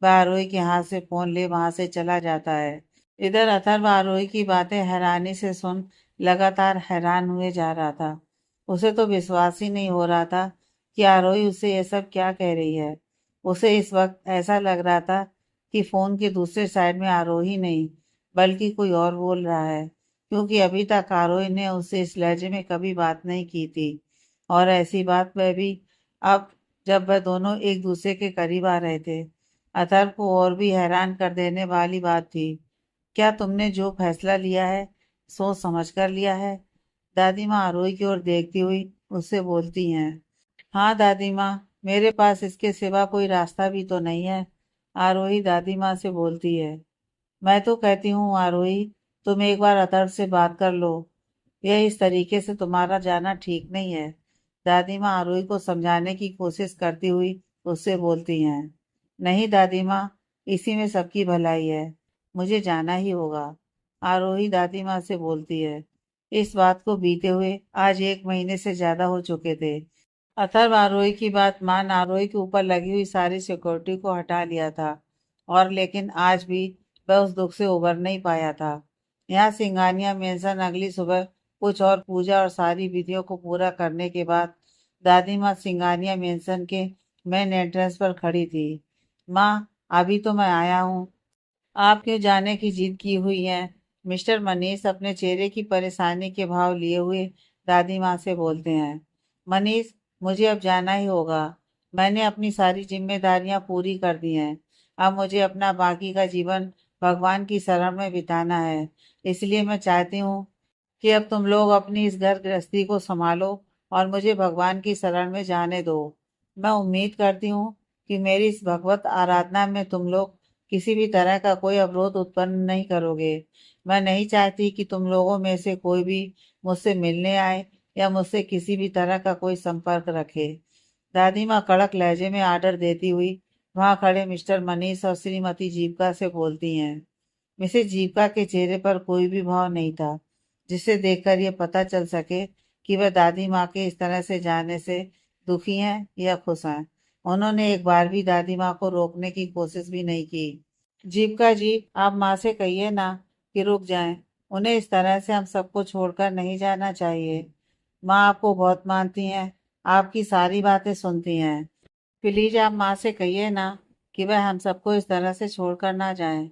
वह आरोही के हाथ से फोन ले वहां से चला जाता है। इधर अथर्व आरोही की बातें हैरानी से सुन लगातार हैरान हुए जा रहा था। उसे तो विश्वास ही नहीं हो रहा था कि आरोही उसे ये सब क्या कह रही है। उसे इस वक्त ऐसा लग रहा था कि फोन के दूसरे साइड में आरोही नहीं बल्कि कोई और बोल रहा है, क्योंकि अभी तक आरोही ने उससे इस लहजे में कभी बात नहीं की थी। और ऐसी बात वह भी अब, जब वह दोनों एक दूसरे के करीब आ रहे थे। अथर्व को और भी हैरान कर देने वाली बात थी, क्या तुमने जो फैसला लिया है सोच समझ कर लिया है? दादी माँ आरोही की ओर देखती हुई उससे बोलती हैं। हाँ दादी माँ, मेरे पास इसके सिवा कोई रास्ता भी तो नहीं है। आरोही दादी माँ से बोलती है। मैं तो कहती हूँ आरोही, तुम एक बार अथर्व से बात कर लो। यह इस तरीके से तुम्हारा जाना ठीक नहीं है। दादी माँ आरोही को समझाने की कोशिश करती हुई उससे बोलती हैं। नहीं दादी माँ, इसी में सबकी भलाई है, मुझे जाना ही होगा। आरोही दादी माँ से बोलती है। इस बात को बीते हुए आज 1 महीने से ज्यादा हो चुके थे। अथर्व आरोही की बात मान आरोही के ऊपर लगी हुई सारी सिक्योरिटी को हटा लिया था, और लेकिन आज भी वह उस दुख से उबर नहीं पाया था। यहाँ सिंघानिया मेंशन अगली सुबह कुछ और पूजा और सारी विधियों को पूरा करने के बाद दादी माँ सिंघानिया मेंशन के मेन एंट्रेंस पर खड़ी थी। माँ, अभी तो मैं आया हूँ, आप क्यों जाने की जिद की हुई है? मिस्टर मनीष अपने चेहरे की परेशानी के भाव लिए हुए दादी माँ से बोलते हैं। मनीष, मुझे अब जाना ही होगा। मैंने अपनी सारी जिम्मेदारियां पूरी कर दी हैं। अब मुझे अपना बाकी का जीवन भगवान की शरण में बिताना है। इसलिए मैं चाहती हूँ कि अब तुम लोग अपनी इस घर गृहस्थी को संभालो और मुझे भगवान की शरण में जाने दो। मैं उम्मीद करती हूँ कि मेरी इस भगवत आराधना में तुम लोग किसी भी तरह का कोई अवरोध उत्पन्न नहीं करोगे। मैं नहीं चाहती कि तुम लोगों में से कोई भी मुझसे मिलने आए या मुझसे किसी भी तरह का कोई संपर्क रखे। दादी माँ कड़क लहजे में आर्डर देती हुई वहां खड़े मिस्टर मनीष और श्रीमती जीविका से बोलती हैं। मिसेज जीविका के चेहरे पर कोई भी भाव नहीं था, जिसे देखकर यह पता चल सके कि वह दादी माँ के इस तरह से जाने से दुखी हैं या खुश हैं। उन्होंने एक बार भी दादी माँ को रोकने की कोशिश भी नहीं की। जीविका जी, आप माँ से कहिए ना कि रुक जाएं। उन्हें इस तरह से हम सबको छोड़कर नहीं जाना चाहिए। माँ आपको बहुत मानती हैं, आपकी सारी बातें सुनती हैं। प्लीज आप माँ से कहिए ना कि वह हम सबको इस तरह से छोड़कर ना जाएं।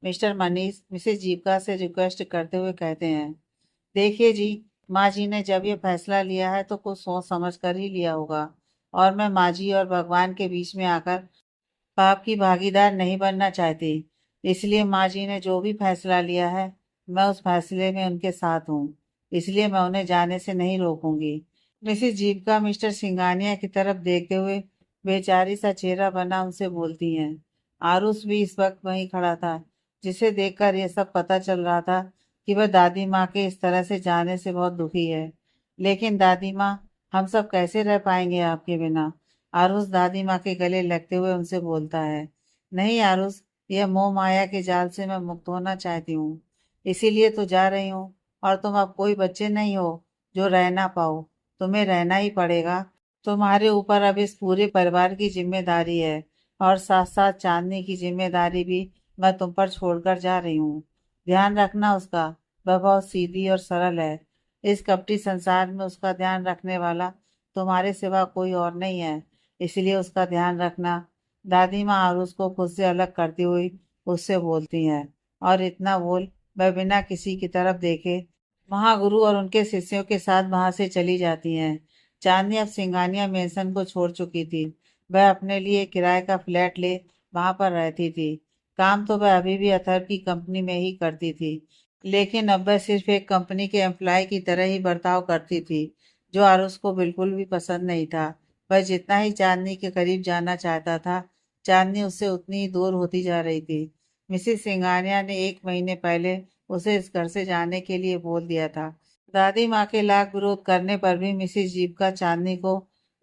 मिस्टर मनीष मिसेज जीविका से रिक्वेस्ट करते हुए कहते हैं। देखिए जी, माँ जी ने जब ये फैसला लिया है तो कुछ सोच समझ कर ही लिया होगा, और मैं माँ जी और भगवान के बीच में आकर पाप की भागीदार नहीं बनना चाहती। इसलिए माँ जी ने जो भी फैसला लिया है, मैं उस फैसले में उनके साथ हूँ। इसलिए मैं उन्हें जाने से नहीं रोकूंगी। मिसेस जीविका मिस्टर सिंघानिया की तरफ देखते हुए बेचारी सा चेहरा बना उनसे बोलती हैं। आरुष भी इस वक्त वहीं खड़ा था, जिसे देखकर यह सब पता चल रहा था कि वह दादी माँ के इस तरह से जाने से बहुत दुखी है। लेकिन दादी माँ, हम सब कैसे रह पाएंगे आपके बिना? आरुष दादी माँ के गले लगते हुए उनसे बोलता है। नहीं आरुष, यह मोह माया के जाल से मैं मुक्त होना चाहती हूँ, इसीलिए तो जा रही हूँ। और तुम अब कोई बच्चे नहीं हो जो रह ना पाओ, तुम्हें रहना ही पड़ेगा। तुम्हारे ऊपर अब इस पूरे परिवार की जिम्मेदारी है, और साथ साथ चांदनी की जिम्मेदारी भी मैं तुम पर छोड़कर जा रही हूँ। ध्यान रखना उसका, वह बहुत सीधी और सरल है। इस कपटी संसार में उसका ध्यान रखने वाला तुम्हारे सिवा कोई और नहीं है, इसलिए उसका ध्यान रखना। दादी माँ आरुष को खुद से अलग करती हुई उससे बोलती हैं, और इतना बोल वह बिना किसी की तरफ देखे महागुरु और उनके शिष्यों के साथ वहां से चली जाती हैं। चांदनी अब सिंघानिया मेंशन को छोड़ चुकी थी। वह अपने लिए किराए का फ्लैट ले वहां पर रहती थी। काम तो वह अभी भी अथर की कंपनी में ही करती थी, लेकिन अब वह सिर्फ एक कंपनी के एम्प्लॉय की तरह ही बर्ताव करती थी, जो आरुष को बिल्कुल भी पसंद नहीं था। वह जितना ही चांदनी के करीब जाना चाहता था, चांदनी उससे उतनी ही दूर होती जा रही थी। मिसिस सिंघानिया ने 1 महीने पहले उसे इस घर से जाने के लिए बोल दिया था। दादी माँ के लाख विरोध करने पर भी मिसिस जीविका चांदनी को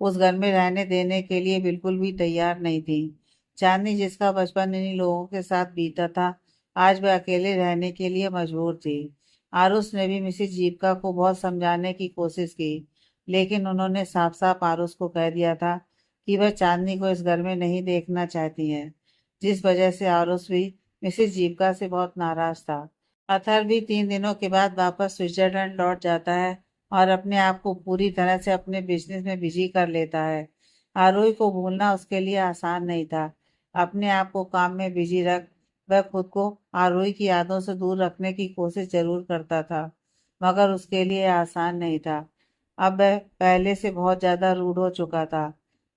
उस घर में रहने देने के लिए बिल्कुल भी तैयार नहीं थी। चांदनी, जिसका बचपन इन्हीं लोगों के साथ बीता था, आज वह अकेले रहने के लिए मजबूर थी। आरुष ने भी मिसिस जीविका को बहुत समझाने की कोशिश की, लेकिन उन्होंने साफ साफ आरुष को कह दिया था कि वह चांदनी को इस घर में नहीं देखना चाहती हैं, जिस वजह से आरुष भी मिसिस जीविका से बहुत नाराज था। अथर भी 3 दिनों के बाद वापस स्विट्जरलैंड लौट जाता है, और अपने आप को पूरी तरह से अपने बिजनेस में बिजी कर लेता है। आरोही को भूलना उसके लिए आसान नहीं था। अपने आप को काम में बिजी रख वह खुद को आरोही की यादों से दूर रखने की कोशिश जरूर करता था, मगर उसके लिए आसान नहीं था। अब वह पहले से बहुत ज्यादा रूड हो चुका था।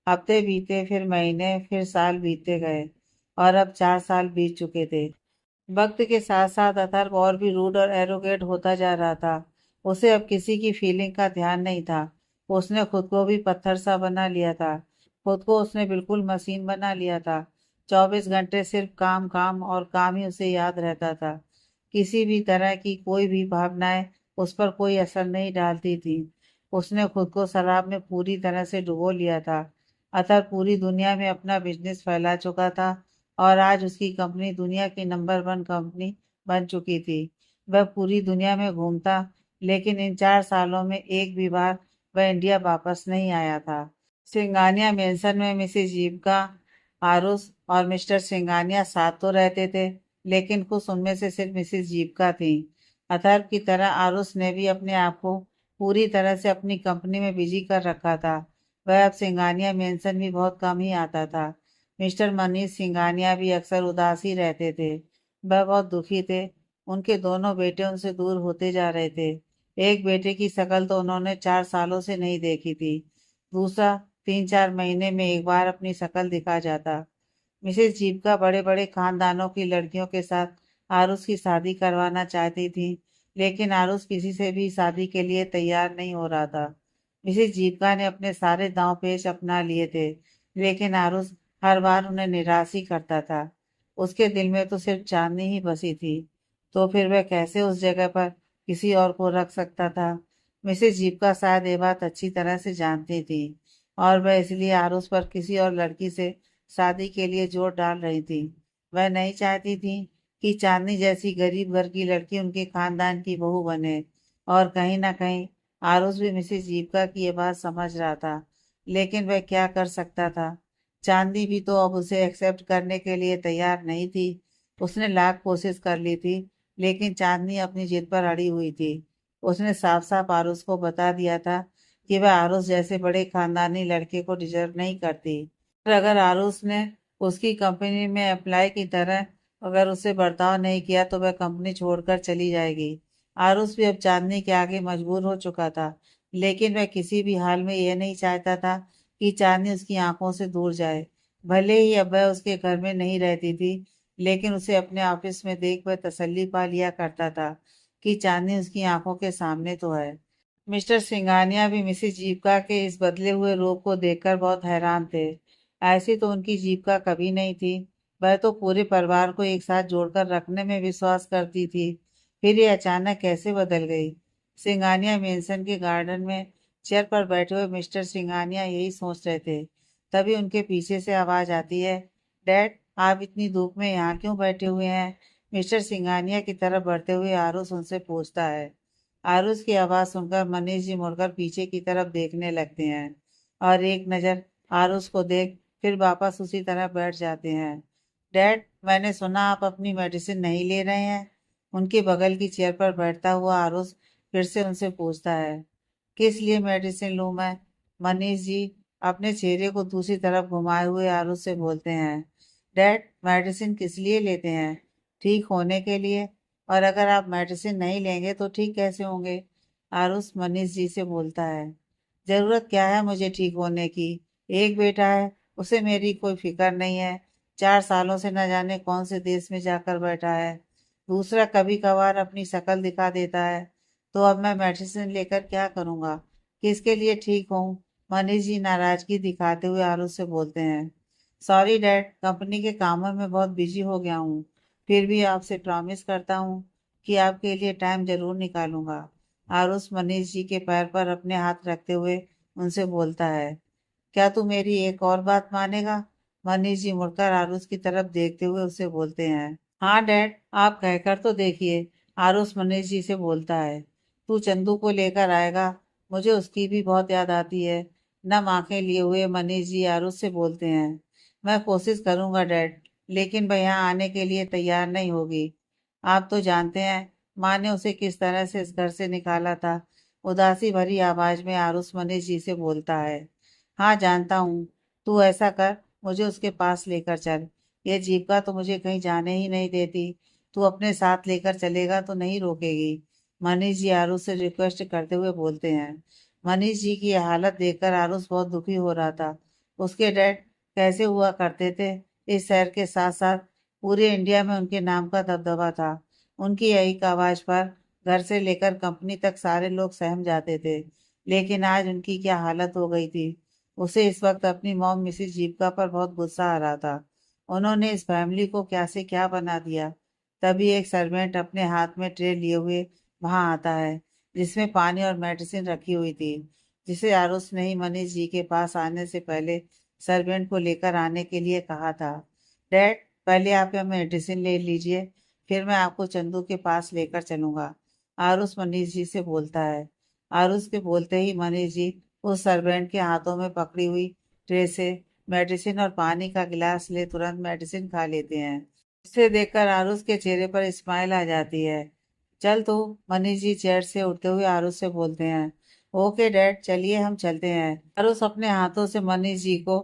हफ्ते बीते, फिर महीने, फिर साल बीतते गए, और अब 4 साल बीत चुके थे। वक्त के साथ साथ अथर्व और भी रूड और एरोगेट होता जा रहा था। उसे अब किसी की फीलिंग का ध्यान नहीं था। उसने खुद को भी पत्थर सा बना लिया था। खुद को उसने बिल्कुल मशीन बना लिया था। 24 घंटे सिर्फ काम काम और काम ही उसे याद रहता था। किसी भी तरह की कोई भी भावनाएं उस पर कोई असर नहीं डालती थी। उसने खुद को शराब में पूरी तरह से डुबो लिया था। अतः पूरी दुनिया में अपना बिजनेस फैला चुका था, और आज उसकी कंपनी दुनिया की नंबर 1 कंपनी बन चुकी थी। वह पूरी दुनिया में घूमता, लेकिन इन 4 सालों में एक भी बार वह इंडिया वापस नहीं आया था। सिंघानिया मेंशन में मिसेस जीविका, आरुष और मिस्टर सिंघानिया साथ तो रहते थे, लेकिन कुछ उनमें से सिर्फ मिसेस जीविका थी। अथर्व की तरह आरुष ने भी अपने आप को पूरी तरह से अपनी कंपनी में बिजी कर रखा था। वह अब सिंघानिया मेंशन भी बहुत कम ही आता था। मिस्टर मनीष सिंघानिया भी अक्सर उदास ही रहते थे। वह बहुत दुखी थे। उनके दोनों बेटे उनसे दूर होते जा रहे थे। एक बेटे की शक्ल तो उन्होंने 4 सालों से नहीं देखी थी। दूसरा 3-4 महीने में एक बार अपनी शक्ल दिखा जाता। मिसेस जीविका बड़े बड़े खानदानों की लड़कियों के साथ आरुष की शादी करवाना चाहती थी, लेकिन आरुष किसी से भी शादी के लिए तैयार नहीं हो रहा था। मिसेस जीविका ने अपने सारे दांव पेच अपना लिए थे, लेकिन आरुष हर बार उन्हें निराश ही करता था। उसके दिल में तो सिर्फ चांदनी ही बसी थी, तो फिर वह कैसे उस जगह पर किसी और को रख सकता था? मिसेस जीविका शायद ये बात अच्छी तरह से जानती थी, और वह इसलिए आरुष पर किसी और लड़की से शादी के लिए जोर डाल रही थी। वह नहीं चाहती थी कि चांदनी जैसी गरीब घर की लड़की उनके खानदान की बहू बने, और कहीं ना कहीं आरुष भी मिसेस जीविका की ये बात समझ रहा था, लेकिन वह क्या कर सकता था? चांदी भी तो अब उसे एक्सेप्ट करने के लिए तैयार नहीं थी। उसने लाख कोशिश कर ली थी, लेकिन चांदनी अपनी जिद पर अड़ी हुई थी। उसने साफ साफ आरुष को बता दिया था कि वह आरुष जैसे बड़े खानदानी लड़के को डिजर्व नहीं करती। पर अगर आरुष ने उसकी कंपनी में अप्लाई की तरह अगर उसे बर्ताव नहीं किया तो वह कंपनी छोड़कर चली जाएगी। आरुष भी अब चांदनी के आगे मजबूर हो चुका था, लेकिन वह किसी भी हाल में यह नहीं चाहता था कि चांदनी उसकी आंखों से दूर जाए। भले ही अब वह उसके घर में नहीं रहती थी, लेकिन उसे अपने ऑफिस में देख वह तसल्ली पा लिया करता था कि चांदनी उसकी आंखों के सामने तो है। मिस्टर सिंघानिया भी मिसेस जीविका के इस बदले हुए रूप को देखकर बहुत हैरान थे। ऐसी तो उनकी जीविका कभी नहीं थी। वह तो पूरे परिवार को एक साथ जोड़कर रखने में विश्वास करती थी, फिर ये अचानक कैसे बदल गई। सिंघानिया मेंशन के गार्डन में चेयर पर बैठे हुए मिस्टर सिंघानिया यही सोच रहे थे। तभी उनके पीछे से आवाज आती है, डैड आप इतनी धूप में यहाँ क्यों बैठे हुए हैं? मिस्टर सिंघानिया की तरफ बढ़ते हुए आरुष उनसे पूछता है। आरुष की आवाज सुनकर मनीष जी मुड़कर पीछे की तरफ देखने लगते हैं और एक नजर आरुष को देख फिर वापस उसी तरह बैठ जाते हैं। डैड मैंने सुना आप अपनी मेडिसिन नहीं ले रहे हैं। उनके बगल की चेयर पर बैठता हुआ आरुष फिर से उनसे पूछता है। किस लिए मेडिसिन लूं मैं? मनीष जी अपने चेहरे को दूसरी तरफ घुमाए हुए आरुष से बोलते हैं। डैड मेडिसिन किस लिए लेते हैं? ठीक होने के लिए। और अगर आप मेडिसिन नहीं लेंगे तो ठीक कैसे होंगे? आरुष मनीष जी से बोलता है। जरूरत क्या है मुझे ठीक होने की? एक बेटा है, उसे मेरी कोई फिक्र नहीं है। 4 सालों से न जाने कौन से देश में जाकर बैठा है। दूसरा कभी कभार अपनी शक्ल दिखा देता है, तो अब मैं मेडिसिन लेकर क्या करूंगा? किसके लिए ठीक हूँ? मनीष जी नाराजगी दिखाते हुए आरुष से बोलते हैं। सॉरी डैड, कंपनी के कामों में बहुत बिजी हो गया हूँ। फिर भी आपसे प्रॉमिस करता हूँ कि आपके लिए टाइम जरूर निकालूंगा। आरुष मनीष जी के पैर पर अपने हाथ रखते हुए उनसे बोलता है। क्या तू मेरी एक और बात मानेगा? मनीष जी मुड़कर आरुष की तरफ देखते हुए उसे बोलते हैं। हाँ डैड आप कहकर तो देखिए। आरुष मनीष जी से बोलता है। तू चंदू को लेकर आएगा? मुझे उसकी भी बहुत याद आती है। नम आंखें लिए हुए मनीष जी आरुष से बोलते हैं। मैं कोशिश करूंगा डैड, लेकिन वह यहाँ आने के लिए तैयार नहीं होगी। आप तो जानते हैं माँ ने उसे किस तरह से इस घर से निकाला था। उदासी भरी आवाज में आरुष मनीष जी से बोलता है। हाँ जानता हूँ। तू ऐसा कर, मुझे उसके पास लेकर चल। ये जीविका तो मुझे कहीं जाने ही नहीं देती। तू अपने साथ लेकर चलेगा तो नहीं रोकेगी? मनीष जी आरुष से रिक्वेस्ट करते हुए बोलते हैं। मनीष जी की यह हालत देखकर आरुष बहुत दुखी हो रहा था। उसके डैड कैसे हुआ करते थे, इस शहर के साथ साथ पूरे इंडिया में उनके नाम का दबदबा था। उनकी एक आवाज पर घर से लेकर कंपनी तक सारे लोग सहम जाते थे। लेकिन आज उनकी क्या हालत हो गई थी। उसे इस वक्त अपनी मॉम मिसिस जीविका पर बहुत गुस्सा आ रहा था। उन्होंने इस फैमिली को क्या से क्या बना दिया। तभी एक सर्वेंट अपने हाथ में ट्रे लिए हुए वहां आता है, जिसमें पानी और मेडिसिन रखी हुई थी, जिसे आरुष ने ही मनीष जी के पास आने से पहले सर्वेंट को लेकर आने के लिए कहा था। डैड पहले आप यह मेडिसिन ले लीजिए, फिर मैं आपको चंदू के पास लेकर चलूंगा। आरुष मनीष जी से बोलता है। आरुष के बोलते ही मनीष जी उस सर्वेंट के हाथों में पकड़ी हुई ट्रे से मेडिसिन और पानी का गिलास ले तुरंत मेडिसिन खा लेते हैं। इसे देखकर आरुष के चेहरे पर स्माइल आ जाती है। चल तो, मनीष जी चेयर से उठते हुए आरुष से बोलते हैं। ओके डैड चलिए हम चलते हैं। आरुष अपने हाथों से मनीष जी को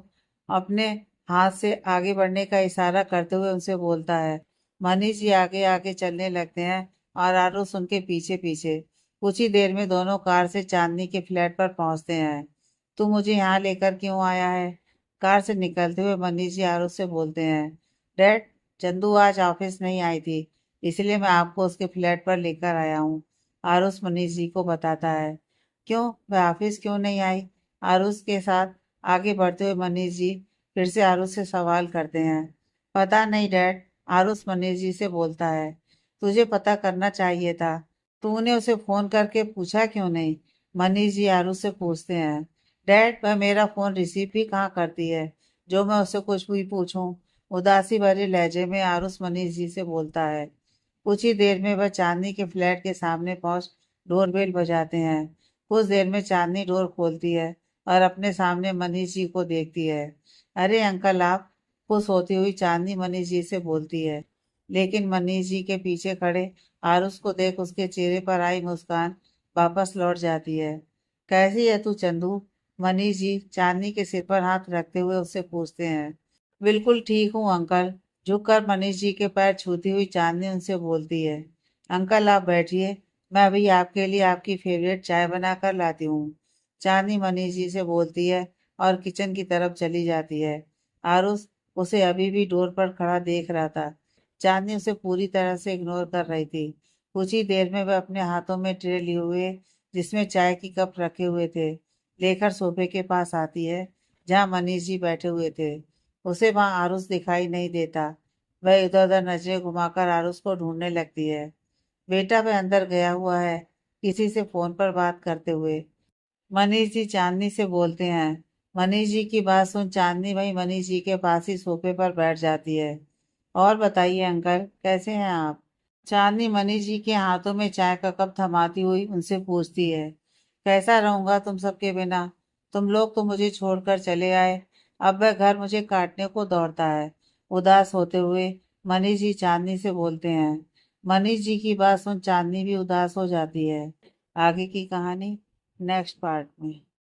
अपने हाथ से आगे बढ़ने का इशारा करते हुए उनसे बोलता है। मनीष जी आगे आगे चलने लगते हैं और आरुष उनके पीछे पीछे। कुछ ही देर में दोनों कार से चांदनी के फ्लैट पर पहुंचते हैं। तू मुझे यहाँ लेकर क्यों आया है? कार से निकलते हुए मनीष जी आरुष से बोलते हैं। डैड चंदू आज ऑफिस नहीं आई थी, इसलिए मैं आपको उसके फ्लैट पर लेकर आया हूँ। आरुष मनीष जी को बताता है। क्यों, वह ऑफिस क्यों नहीं आई? आरुष के साथ आगे बढ़ते हुए मनीष जी फिर से आरुष से सवाल करते हैं। पता नहीं डैड, आरुष मनीष जी से बोलता है। तुझे पता करना चाहिए था। तूने उसे फोन करके पूछा क्यों नहीं? मनीष जी आरुष से पूछते हैं। डैड वह मेरा फोन रिसीव भी कहाँ करती है, जो मैं उससे कुछ भी पूछूं? उदासी भरे लहजे में आरुष मनीष जी से बोलता है। कुछ ही देर में वह चांदनी के फ्लैट के सामने पहुंच डोरबेल बजाते हैं। कुछ देर में चांदनी डोर खोलती है और अपने सामने मनीष जी को देखती है। अरे अंकल आप? खुश होती हुई चांदनी मनीष जी से बोलती है, लेकिन मनीष जी के पीछे खड़े आरुष को देख उसके चेहरे पर आई मुस्कान वापस लौट जाती है। कैसी है तू चंदू? मनीष जी चांदनी के सिर पर हाथ रखते हुए उससे पूछते हैं। बिल्कुल ठीक हूँ अंकल। झुककर मनीष जी के पैर छूती हुई चांदनी उनसे बोलती है। अंकल आप बैठिए, मैं अभी आपके लिए आपकी फेवरेट चाय बना कर लाती हूँ। चांदनी मनीष जी से बोलती है और किचन की तरफ चली जाती है। आरुष उसे अभी भी डोर पर खड़ा देख रहा था। चांदनी उसे पूरी तरह से इग्नोर कर रही थी। कुछ ही देर में वह अपने हाथों में ट्रे लिए हुए जिसमें चाय की कप रखे हुए थे लेकर सोफे के पास आती है जहाँ मनीष जी बैठे हुए थे। उसे वहां आरुष दिखाई नहीं देता। वह इधर उधर नजरें घुमाकर आरुष को ढूंढने लगती है। बेटा वह अंदर गया हुआ है, किसी से फोन पर बात करते हुए। मनीष जी चांदनी से बोलते हैं। मनीष जी की बात सुन चांदनी वही मनीष जी के पास ही सोफे पर बैठ जाती है। और बताइए अंकल कैसे हैं आप? चांदनी मनीष जी के हाथों में चाय का कप थमाती हुई उनसे पूछती है। कैसा रहूंगा तुम सबके बिना? तुम लोग तो मुझे छोड़कर चले आए। अब वह घर मुझे काटने को दौड़ता है। उदास होते हुए मनीष जी चांदनी से बोलते हैं। मनीष जी की बात सुन चांदनी भी उदास हो जाती है। आगे की कहानी नेक्स्ट पार्ट में।